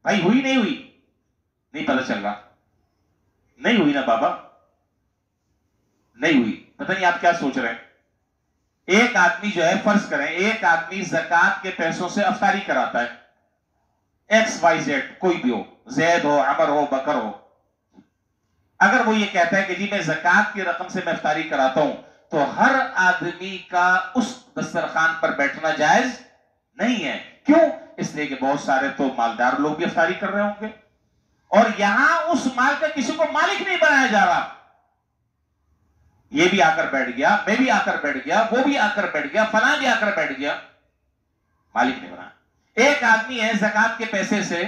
بھائی ہوئی نہیں ہوئی, نہیں پتہ چل رہا. نہیں ہوئی نا بابا, نہیں ہوئی. پتہ نہیں آپ کیا سوچ رہے ہیں. ایک آدمی جو ہے, فرض کریں ایک آدمی زکات کے پیسوں سے افطاری کراتا ہے, ایکس وائی زیڈ کوئی بھی ہو, زید ہو, عمر ہو, بکر ہو. اگر وہ یہ کہتا ہے کہ جی میں زکات کی رقم سے میں افطاری کراتا ہوں, تو ہر آدمی کا اس دسترخوان پر بیٹھنا جائز نہیں ہے. کیوں؟ اس لیے کہ بہت سارے تو مالدار لوگ بھی افطاری کر رہے ہوں گے, اور یہاں اس مال کا کسی کو مالک نہیں بنایا جا رہا. یہ بھی آ کر بیٹھ گیا, میں بھی آ کر بیٹھ گیا, وہ بھی آ کر بیٹھ گیا, فلاں بھی آ کر بیٹھ گیا, مالک نہیں بنا. ایک آدمی ہے زکات کے پیسے سے,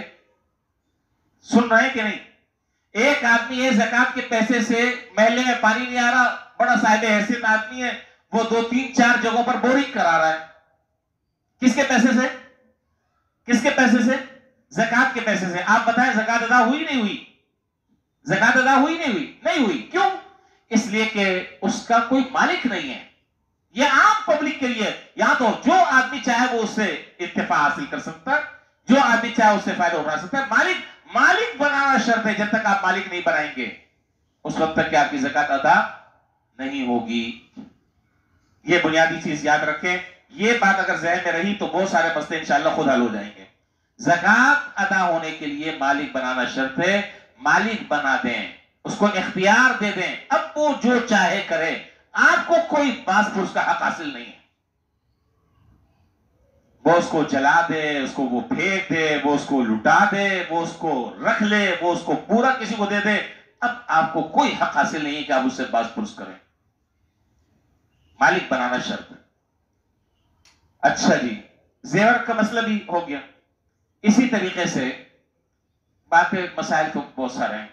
سن رہے ہیں کہ نہیں, ایک آدمی ہے زکات کے پیسے سے محلے میں پانی نہیں آ رہا, بڑا صاحب حیثیت آدمی ہے, وہ 2-3-4 جگہوں پر بورنگ کرا رہا ہے. کس کے پیسے سے؟ کس کے پیسے سے؟ زکات کے پیسے سے. آپ بتائیں زکات ادا ہوئی نہیں ہوئی؟ زکات ادا ہوئی نہیں ہوئی؟ نہیں ہوئی. کیوں؟ اس لیے کہ اس کا کوئی مالک نہیں ہے. یہ عام پبلک کے لیے, یہاں تو جو آدمی چاہے وہ اس سے اتفاق حاصل کر سکتا ہے, جو آدمی چاہے اس سے فائدہ اٹھا سکتا ہے. مالک بنانا شرط ہے. جب تک آپ مالک نہیں بنائیں گے اس وقت تک کہ آپ کی زکات ادا نہیں ہوگی. یہ بنیادی چیز یاد رکھیں. یہ بات اگر ذہن میں رہی تو بہت سارے مسئلے انشاءاللہ خود حل ہو جائیں گے. زکات ادا ہونے کے لیے مالک بنانا شرط ہے. مالک بنا دیں, اس کو اختیار دے دیں, اب وہ جو چاہے کرے, آپ کو کوئی باس پرس کا حق حاصل نہیں ہے. وہ اس کو جلا دے, اس کو وہ پھینک دے, وہ اس کو لٹا دے, وہ اس کو رکھ لے, وہ اس کو پورا کسی کو دے دے, اب آپ کو کوئی حق حاصل نہیں ہے کہ آپ اس سے باس پرس کریں. مالک بنانا شرط ہے. اچھا جی, زیور کا مسئلہ بھی ہو گیا. اسی طریقے سے باتیں, مسائل تو بہت سارے ہیں.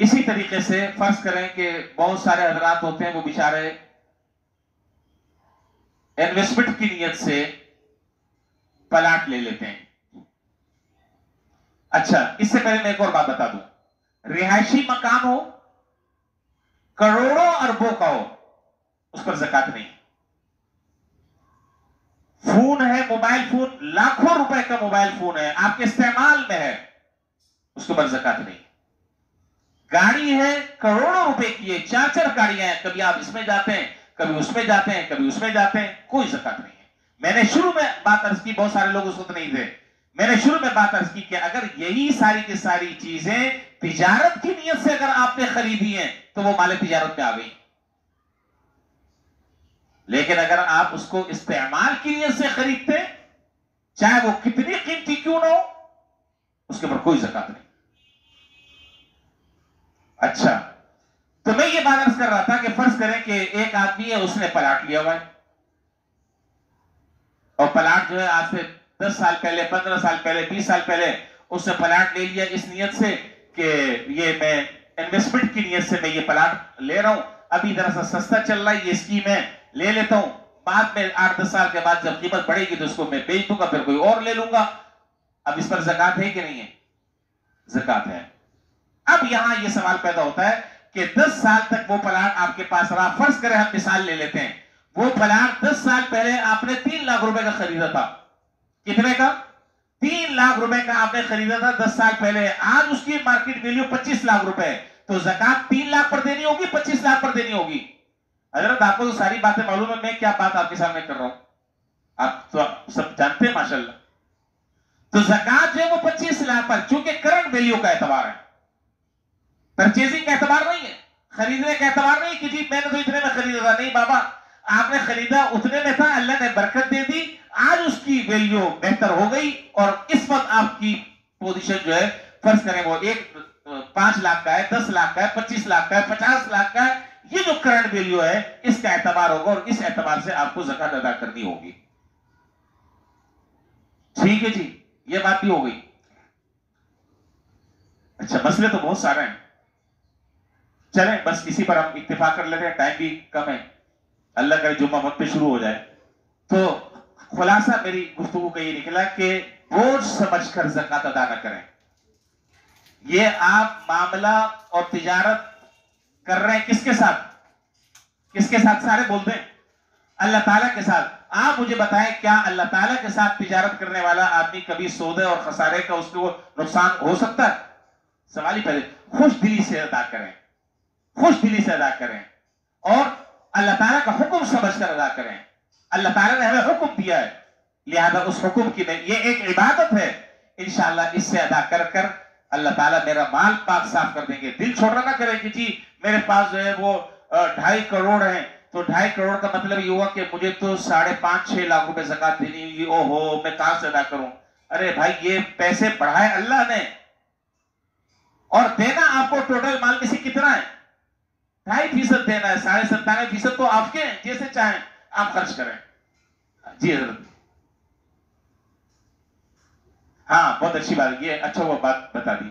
اسی طریقے سے فرض کریں کہ بہت سارے حضرات ہوتے ہیں وہ بیچارے انویسٹمنٹ کی نیت سے پلاٹ لے لیتے ہیں. اچھا, اس سے پہلے میں ایک اور بات بتا دوں. رہائشی مکان ہو, کروڑوں اربوں کا ہو, اس پر زکات نہیں. فون ہے, موبائل فون, لاکھوں روپے کا موبائل فون ہے, آپ کے استعمال میں ہے, اس کے اوپر زکات نہیں. گاڑی ہے, کروڑوں روپے کی ہے, 4 گاڑیاں ہیں, کبھی آپ اس میں جاتے ہیں, کبھی اس میں جاتے ہیں, کبھی اس میں جاتے ہیں, کوئی زکات نہیں ہے. میں نے شروع میں بات عرض کی, بہت سارے لوگ اس وقت نہیں تھے, میں نے شروع میں بات عرض کی کہ اگر یہی ساری کی ساری چیزیں تجارت کی نیت سے اگر آپ نے خریدی ہیں تو وہ مال تجارت میں آ گئی. لیکن اگر آپ اس کو استعمال کی نیت سے خریدتے, چاہے وہ کتنی قیمتی کیوں نہ ہو, اس کے اوپر کوئی زکات نہیں. اچھا, تو میں یہ بات عرض کر رہا تھا کہ فرض کریں کہ ایک آدمی ہے, اس نے پلاٹ لیا ہوا ہے, اور پلاٹ جو ہے آج سے 10 سال پہلے, 15 سال پہلے, 20 سال پہلے اس نے پلاٹ لے لیا اس نیت سے کہ یہ میں انویسٹمنٹ کی نیت سے میں یہ پلاٹ لے رہا ہوں, ابھی ذرا سا سستا چل رہا ہے, یہ اسکیم ہے, لے لیتا ہوں, بعد میں 8-10 سال کے بعد جب قیمت بڑھے گی تو اس کو میں بیچ دوں گا, پھر کوئی اور لے لوں گا. اب اس پر زکات ہے کہ نہیں ہے؟ زکات ہے. اب یہاں یہ سوال پیدا ہوتا ہے کہ 10 سال تک وہ پلاٹ آپ کے پاس رہا. فرض کریں ہم مثال لے لیتے ہیں, وہ پلاٹ 10 سال پہلے آپ نے 3 لاکھ روپے کا خریدا تھا. کتنے کا؟ 3 لاکھ روپے کا آپ نے خریدا تھا 10 سال پہلے. آج اس کی مارکیٹ ویلیو 25 لاکھ روپے ہے, تو زکات 3 لاکھ پر دینی ہوگی, 25 لاکھ پر دینی ہوگی؟ حضرت آپ کو تو ساری باتیں معلوم ہے, میں کیا بات آپ کے سامنے کر رہا ہوں, آپ تو سب جانتے ہیں ماشاءاللہ. تو زکات جو ہے وہ 25 لاکھ پر, چونکہ کرنٹ ویلیو کا اعتبار ہے, پرچیزنگ کا اعتبار نہیں ہے, خریدنے کا اعتبار نہیں کہ جی میں نے تو اتنے میں خریدا تھا. نہیں بابا, آپ نے خریدا اتنے میں تھا, اللہ نے برکت دے دی, آج اس کی ویلیو بہتر ہو گئی, اور اس وقت آپ کی پوزیشن جو ہے فرض کریں وہ 5 لاکھ کا ہے, 10 لاکھ کا ہے, 25 لاکھ کا ہے, 50 لاکھ کا ہے. یہ جو کرنٹ ویلیو ہے اس کا اعتبار ہوگا, اور اس اعتبار سے آپ کو زکات ادا کرنی ہوگی. ٹھیک ہے جی، یہ بات بھی ہو گئی. اچھا مسئلے تو بہت سارے ہیں، چلیں بس اسی پر ہم اتفاق کر لیتے ہیں، ٹائم بھی کم ہے، اللہ کرے جمعہ وقت پہ شروع ہو جائے. تو خلاصہ میری گفتگو کا یہ نکلا کہ بوجھ سمجھ کر زکوٰۃ ادا نہ کریں. یہ آپ معاملہ اور تجارت کر رہے ہیں کس کے ساتھ؟ کس کے ساتھ؟ سارے بولتے ہیں اللہ تعالیٰ کے ساتھ. آپ مجھے بتائیں کیا اللہ تعالیٰ کے ساتھ تجارت کرنے والا آدمی کبھی سودے اور خسارے کا اس کو نقصان ہو سکتا ہے؟ سوال ہی پہلے. خوش دلی سے ادا کریں، خوش دلی سے ادا کریں اور اللہ تعالیٰ کا حکم سمجھ کر ادا کریں. اللہ تعالیٰ نے ہمیں حکم دیا ہے، لہذا اس حکم کی یہ ایک عبادت ہے. انشاءاللہ اس سے ادا کر کر اللہ تعالیٰ میرا مال پاک صاف کر دیں گے. دل چھوڑنا نہ کریں کہ جی میرے پاس جو ہے وہ 2.5 کروڑ ہیں، تو 2.5 کروڑ کا مطلب یہ ہوا کہ مجھے تو 5.5-6 لاکھ روپے زکوٰۃ دینی ہوگی. او ہو میں کہاں سے ادا کروں؟ ارے بھائی یہ پیسے بڑھائے اللہ نے، اور دینا آپ کو ٹوٹل مال میں سے کتنا ہے؟ 2.5% دینا ہے. 97.5% تو آپ کے ہیں، جیسے چاہیں آپ خرچ کریں. جی حضرت. ہاں بہت اچھی بات، یہ اچھا وہ بات بتا دی.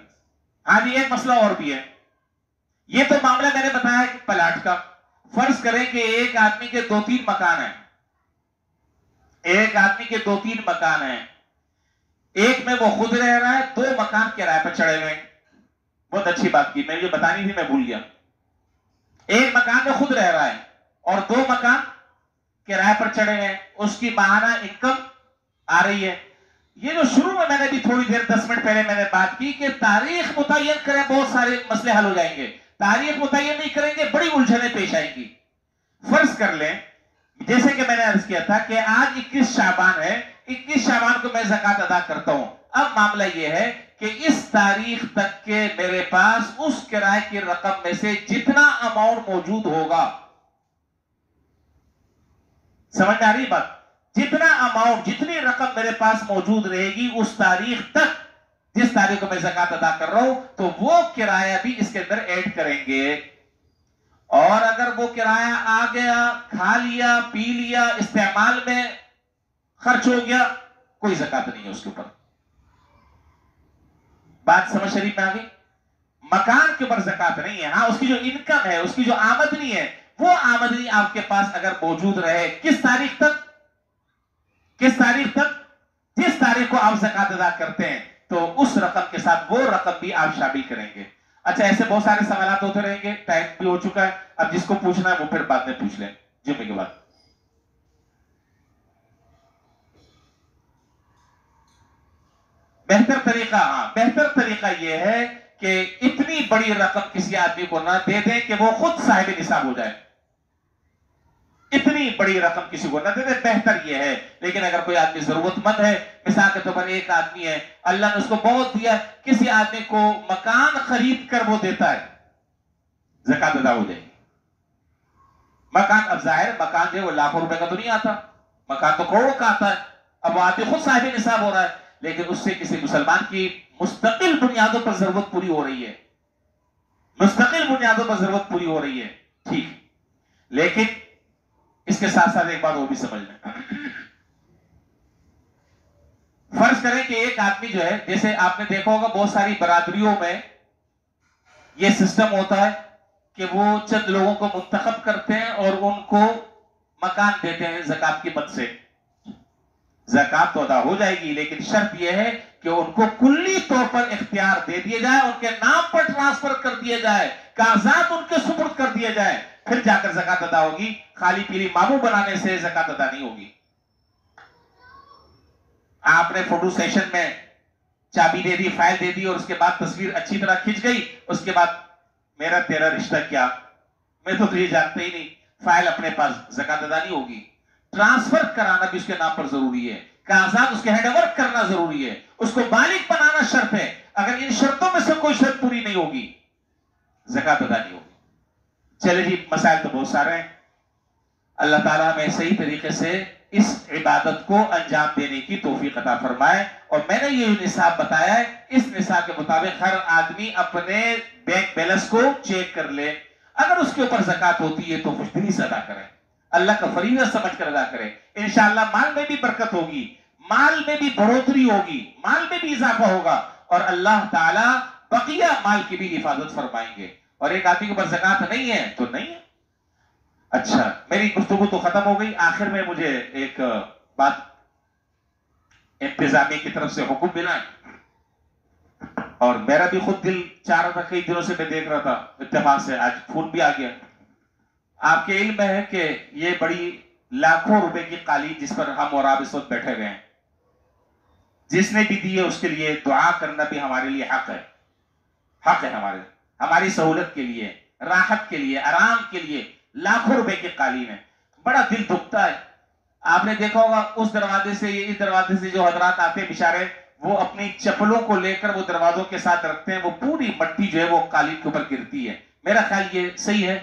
ہاں جی ایک مسئلہ اور بھی ہے. یہ تو معاملہ میں نے بتایا کہ پلاٹ کا. فرض کریں کہ ایک آدمی کے 2-3 مکان ہیں، ایک آدمی کے 2-3 مکان ہیں. ایک میں وہ خود رہ رہا ہے، 2 مکان کرائے پر چڑھے ہوئے ہیں. بہت اچھی بات کی، میں یہ بتانی تھی میں بھول گیا. ایک مکان میں خود رہ رہا ہے اور 2 مکان کرائے پر چڑھے ہوئے ہیں. اس کی ماہانہ انکم آ رہی ہے. یہ جو شروع میں نے بھی تھوڑی دیر 10 منٹ پہلے میں نے بات کی کہ تاریخ متعین کریں بہت سارے مسئلے حل ہو جائیں گے. تاریخ متعین نہیں کریں گے بڑی الجھنیں پیش آئیں گی. فرض کر لیں جیسے کہ میں نے عرض کیا تھا کہ آج 21 شعبان ہے، 21 شعبان کو میں زکوٰۃ ادا کرتا ہوں. اب معاملہ یہ ہے کہ اس تاریخ تک کے میرے پاس اس کرائے کی رقم میں سے جتنا اماؤنٹ موجود ہوگا، سمجھ میں آ رہی بات؟ جتنا اماؤنٹ، جتنی رقم میرے پاس موجود رہے گی اس تاریخ تک، جس تاریخ کو میں زکوٰۃ ادا کر رہا ہوں، تو وہ کرایہ بھی اس کے اندر ایڈ کریں گے. اور اگر وہ کرایہ آ گیا، کھا لیا، پی لیا، استعمال میں خرچ ہو گیا، کوئی زکوٰۃ نہیں ہے اس کے اوپر. بات سمجھ شریف میں آ گئی؟ مکان کے اوپر زکوٰۃ نہیں ہے. ہاں اس کی جو انکم ہے، اس کی جو آمدنی ہے، وہ آمدنی آپ کے پاس اگر موجود رہے کس تاریخ تک؟ کس تاریخ تک؟ جس تاریخ کو آپ زکوٰۃ ادا کرتے ہیں تو اس رقم کے ساتھ وہ رقم بھی آپ شامل کریں گے. اچھا ایسے بہت سارے سوالات ہوتے رہیں گے، ٹائم بھی ہو چکا ہے. اب جس کو پوچھنا ہے وہ پھر بعد میں پوچھ لیں جمعے کے بعد. بہتر طریقہ، ہاں بہتر طریقہ یہ ہے کہ اتنی بڑی رقم کسی آدمی کو نہ دے دیں کہ وہ خود صاحب نصاب ہو جائے. اتنی بڑی رقم کسی کو نہ دے دیں، بہتر یہ ہے. لیکن اگر کوئی آدمی ضرورت مند ہے، مثال کے طور پر ایک آدمی ہے اللہ نے اس کو بہت دیا، کسی آدمی کو مکان خرید کر وہ دیتا ہے، زکوٰۃ ادا ہو جائے گی. مکان اب ظاہر مکان جو ہے وہ لاکھوں روپے کا تو نہیں آتا، مکان تو کروڑوں کا آتا ہے. اب وہ آدمی خود صاحب نصاب ہو رہا ہے، لیکن اس سے کسی مسلمان کی مستقل بنیادوں پر ضرورت پوری ہو رہی ہے، مستقل بنیادوں پر ضرورت پوری ہو رہی ہے. ٹھیک، لیکن اس کے ساتھ ساتھ ایک بات وہ بھی سمجھ لیں. فرض کریں کہ ایک آدمی جو ہے، جیسے آپ نے دیکھا ہوگا بہت ساری برادریوں میں یہ سسٹم ہوتا ہے کہ وہ چند لوگوں کو منتخب کرتے ہیں اور ان کو مکان دیتے ہیں زکوٰۃ کی مد سے. زکوٰۃ تو ادا ہو جائے گی، لیکن شرط یہ ہے کہ ان کو کلی طور پر اختیار دے دیے جائے، ان کے نام پر ٹرانسفر کر دیے جائے، کاغذات ان کے سپرد کر دیے جائے، پھر جا کر زکوٰۃ ادا ہوگی. خالی پیلی ماموں بنانے سے زکوٰۃ ادا نہیں ہوگی. آپ نے فوٹو سیشن میں چابی دے دی، فائل دے دی، اور اس کے بعد تصویر اچھی طرح کھنچ گئی، اس کے بعد میرا تیرا رشتہ کیا، میں تو تجھے جانتا ہی نہیں، فائل اپنے پاس، زکوٰۃ ادا نہیں ہوگی. ٹرانسفر کرانا بھی اس کے نام پر ضروری ہے، کاغذات اس کے ہینڈ اوور کرنا ضروری ہے، اس کو بالغ بنانا شرط ہے. اگر ان شرطوں میں سے کوئی شرط پوری نہیں ہوگی زکوٰۃ ادا نہیں ہوگی. چلے جی مسائل تو بہت سارے ہیں. اللہ تعالیٰ ہمیں صحیح طریقے سے اس عبادت کو انجام دینے کی توفیق عطا فرمائے. اور میں نے یہ نصاب بتایا ہے، اس نصاب کے مطابق ہر آدمی اپنے بینک بیلنس کو چیک کر لے. اگر اس کے اوپر زکوٰۃ ہوتی ہے تو خوش دلی سے ادا کریں، اللہ کا فریضہ سمجھ کر ادا کریں. انشاءاللہ مال میں بھی برکت ہوگی، مال میں بھی بڑھوتری ہوگی، مال میں بھی اضافہ ہوگا، اور اللہ تعالیٰ بقیہ مال کی بھی حفاظت فرمائیں گے۔ اور ایک آدمی کے اوپر زکوٰۃ نہیں ہے تو نہیں ہے۔ اچھا، میری گفتگو تو ختم ہو گئی، آخر میں مجھے ایک بات انتظامیہ کی طرف سے حکم ملا ہے، اور میرا بھی خود دل چاہ رہا تھا، کئی دنوں سے میں دیکھ رہا تھا، اتفاق سے آج فون بھی آ گیا۔ آپ کے علم میں ہے کہ یہ بڑی لاکھوں روپے کی قالین جس پر ہم اور آپ اس وقت بیٹھے ہوئے ہیں، جس نے بھی دی ہے اس کے لیے دعا کرنا بھی ہمارے لیے حق ہے، حق ہے ہماری سہولت کے لیے، راحت کے لیے، آرام کے لیے لاکھوں روپے کی قالین ہے۔ بڑا دل دکھتا ہے۔ آپ نے دیکھا ہوگا اس دروازے سے اس دروازے سے جو حضرات آتے ہیں بیچارے، وہ اپنی چپلوں کو لے کر وہ دروازوں کے ساتھ رکھتے ہیں، وہ پوری مٹی جو ہے وہ قالین کے اوپر گرتی ہے۔ میرا خیال یہ صحیح ہے۔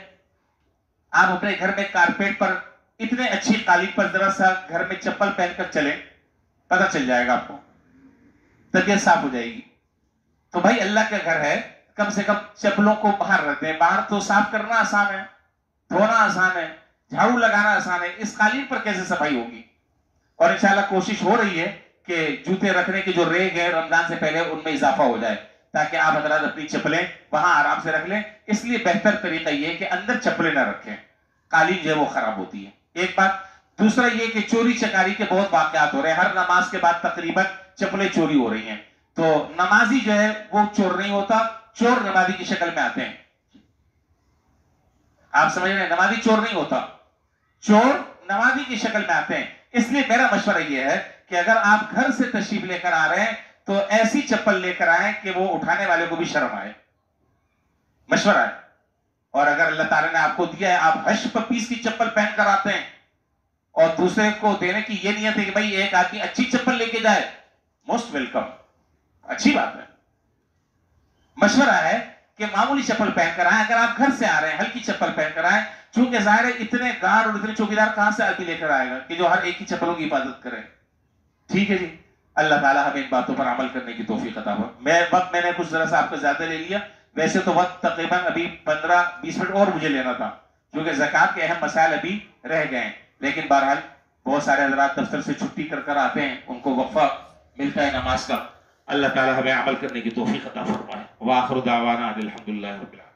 آپ اپنے گھر میں کارپیٹ پر اتنے اچھی قالین پر ذرا سا گھر میں چپل پہن کر چلیں، پتہ چل جائے گا آپ کو، طبیعت صاف ہو جائے گی۔ تو بھائی اللہ کا گھر ہے، کم سے کم چپلوں کو باہر رکھ دیں۔ باہر تو صاف کرنا آسان ہے، دھونا آسان ہے، جھاڑو لگانا آسان ہے، اس قالین پر کیسے صفائی ہوگی؟ اور انشاءاللہ کوشش ہو رہی ہے کہ جوتے رکھنے کی جو ریگ ہے رمضان سے پہلے ان میں اضافہ ہو جائے، تاکہ آپ حضرات اپنی چپلیں وہاں آرام سے رکھ لیں۔ اس لیے بہتر طریقہ یہ ہے کہ اندر چپلیں نہ رکھیں، قالین جو ہے وہ خراب ہوتی ہے، ایک بات۔ دوسرا یہ کہ چوری چکاری کے بہت واقعات ہو رہے ہیں، ہر نماز کے بعد تقریباً چپلیں چوری ہو رہی ہیں۔ تو نمازی جو ہے وہ چور نہیں ہوتا، چور نمازی کی شکل میں آتے ہیں۔ آپ سمجھ رہے ہیں، نمازی چور نہیں ہوتا، چور نمازی کی شکل میں آتے ہیں۔ اس لیے میرا مشورہ یہ ہے کہ اگر آپ گھر سے تشریف لے کر آ رہے ہیں تو ایسی چپل لے کر آئیں کہ وہ اٹھانے والے کو بھی شرم آئے، مشورہ ہے۔ اور اگر اللہ تعالیٰ نے آپ کو دیا ہے، آپ ہش پپیس کی چپل پہن کر آتے ہیں اور دوسرے کو دینے کی یہ نیت ہے کہ بھائی ایک آدمی اچھی چپل لے کے جائے، موسٹ ویلکم، اچھی بات ہے۔ مشورہ ہے کہ معمولی چپل پہن کر آئیں۔ اگر آپ گھر سے آ رہے ہیں ہلکی چپل پہن کر آئیں، چونکہ ظاہر ہے اتنے گار اور اتنے چوکیدار کہاں سے آدمی لے کر آئے گا کہ جو ہر ایک کی چپلوں کی حفاظت کرے۔ ٹھیک ہے جی، اللہ تعالیٰ ہمیں ان باتوں پر عمل کرنے کی توفیق عطا فرمائے۔ میں نے کچھ ذرا سا آپ کا زیادہ لے لیا، ویسے تو وقت تقریباً ابھی 15-20 منٹ اور مجھے لینا تھا، کیونکہ زکوٰۃ کے اہم مسائل ابھی رہ گئے ہیں، لیکن بہرحال بہت سارے حضرات دفتر سے چھٹی کر آتے ہیں، ان کو وقفہ ملتا ہے نماز کا۔ اللہ تعالیٰ ہمیں عمل کرنے کی توفیق عطا فرمائے۔ وآخر دعوانا الحمدللہ رب العالمین۔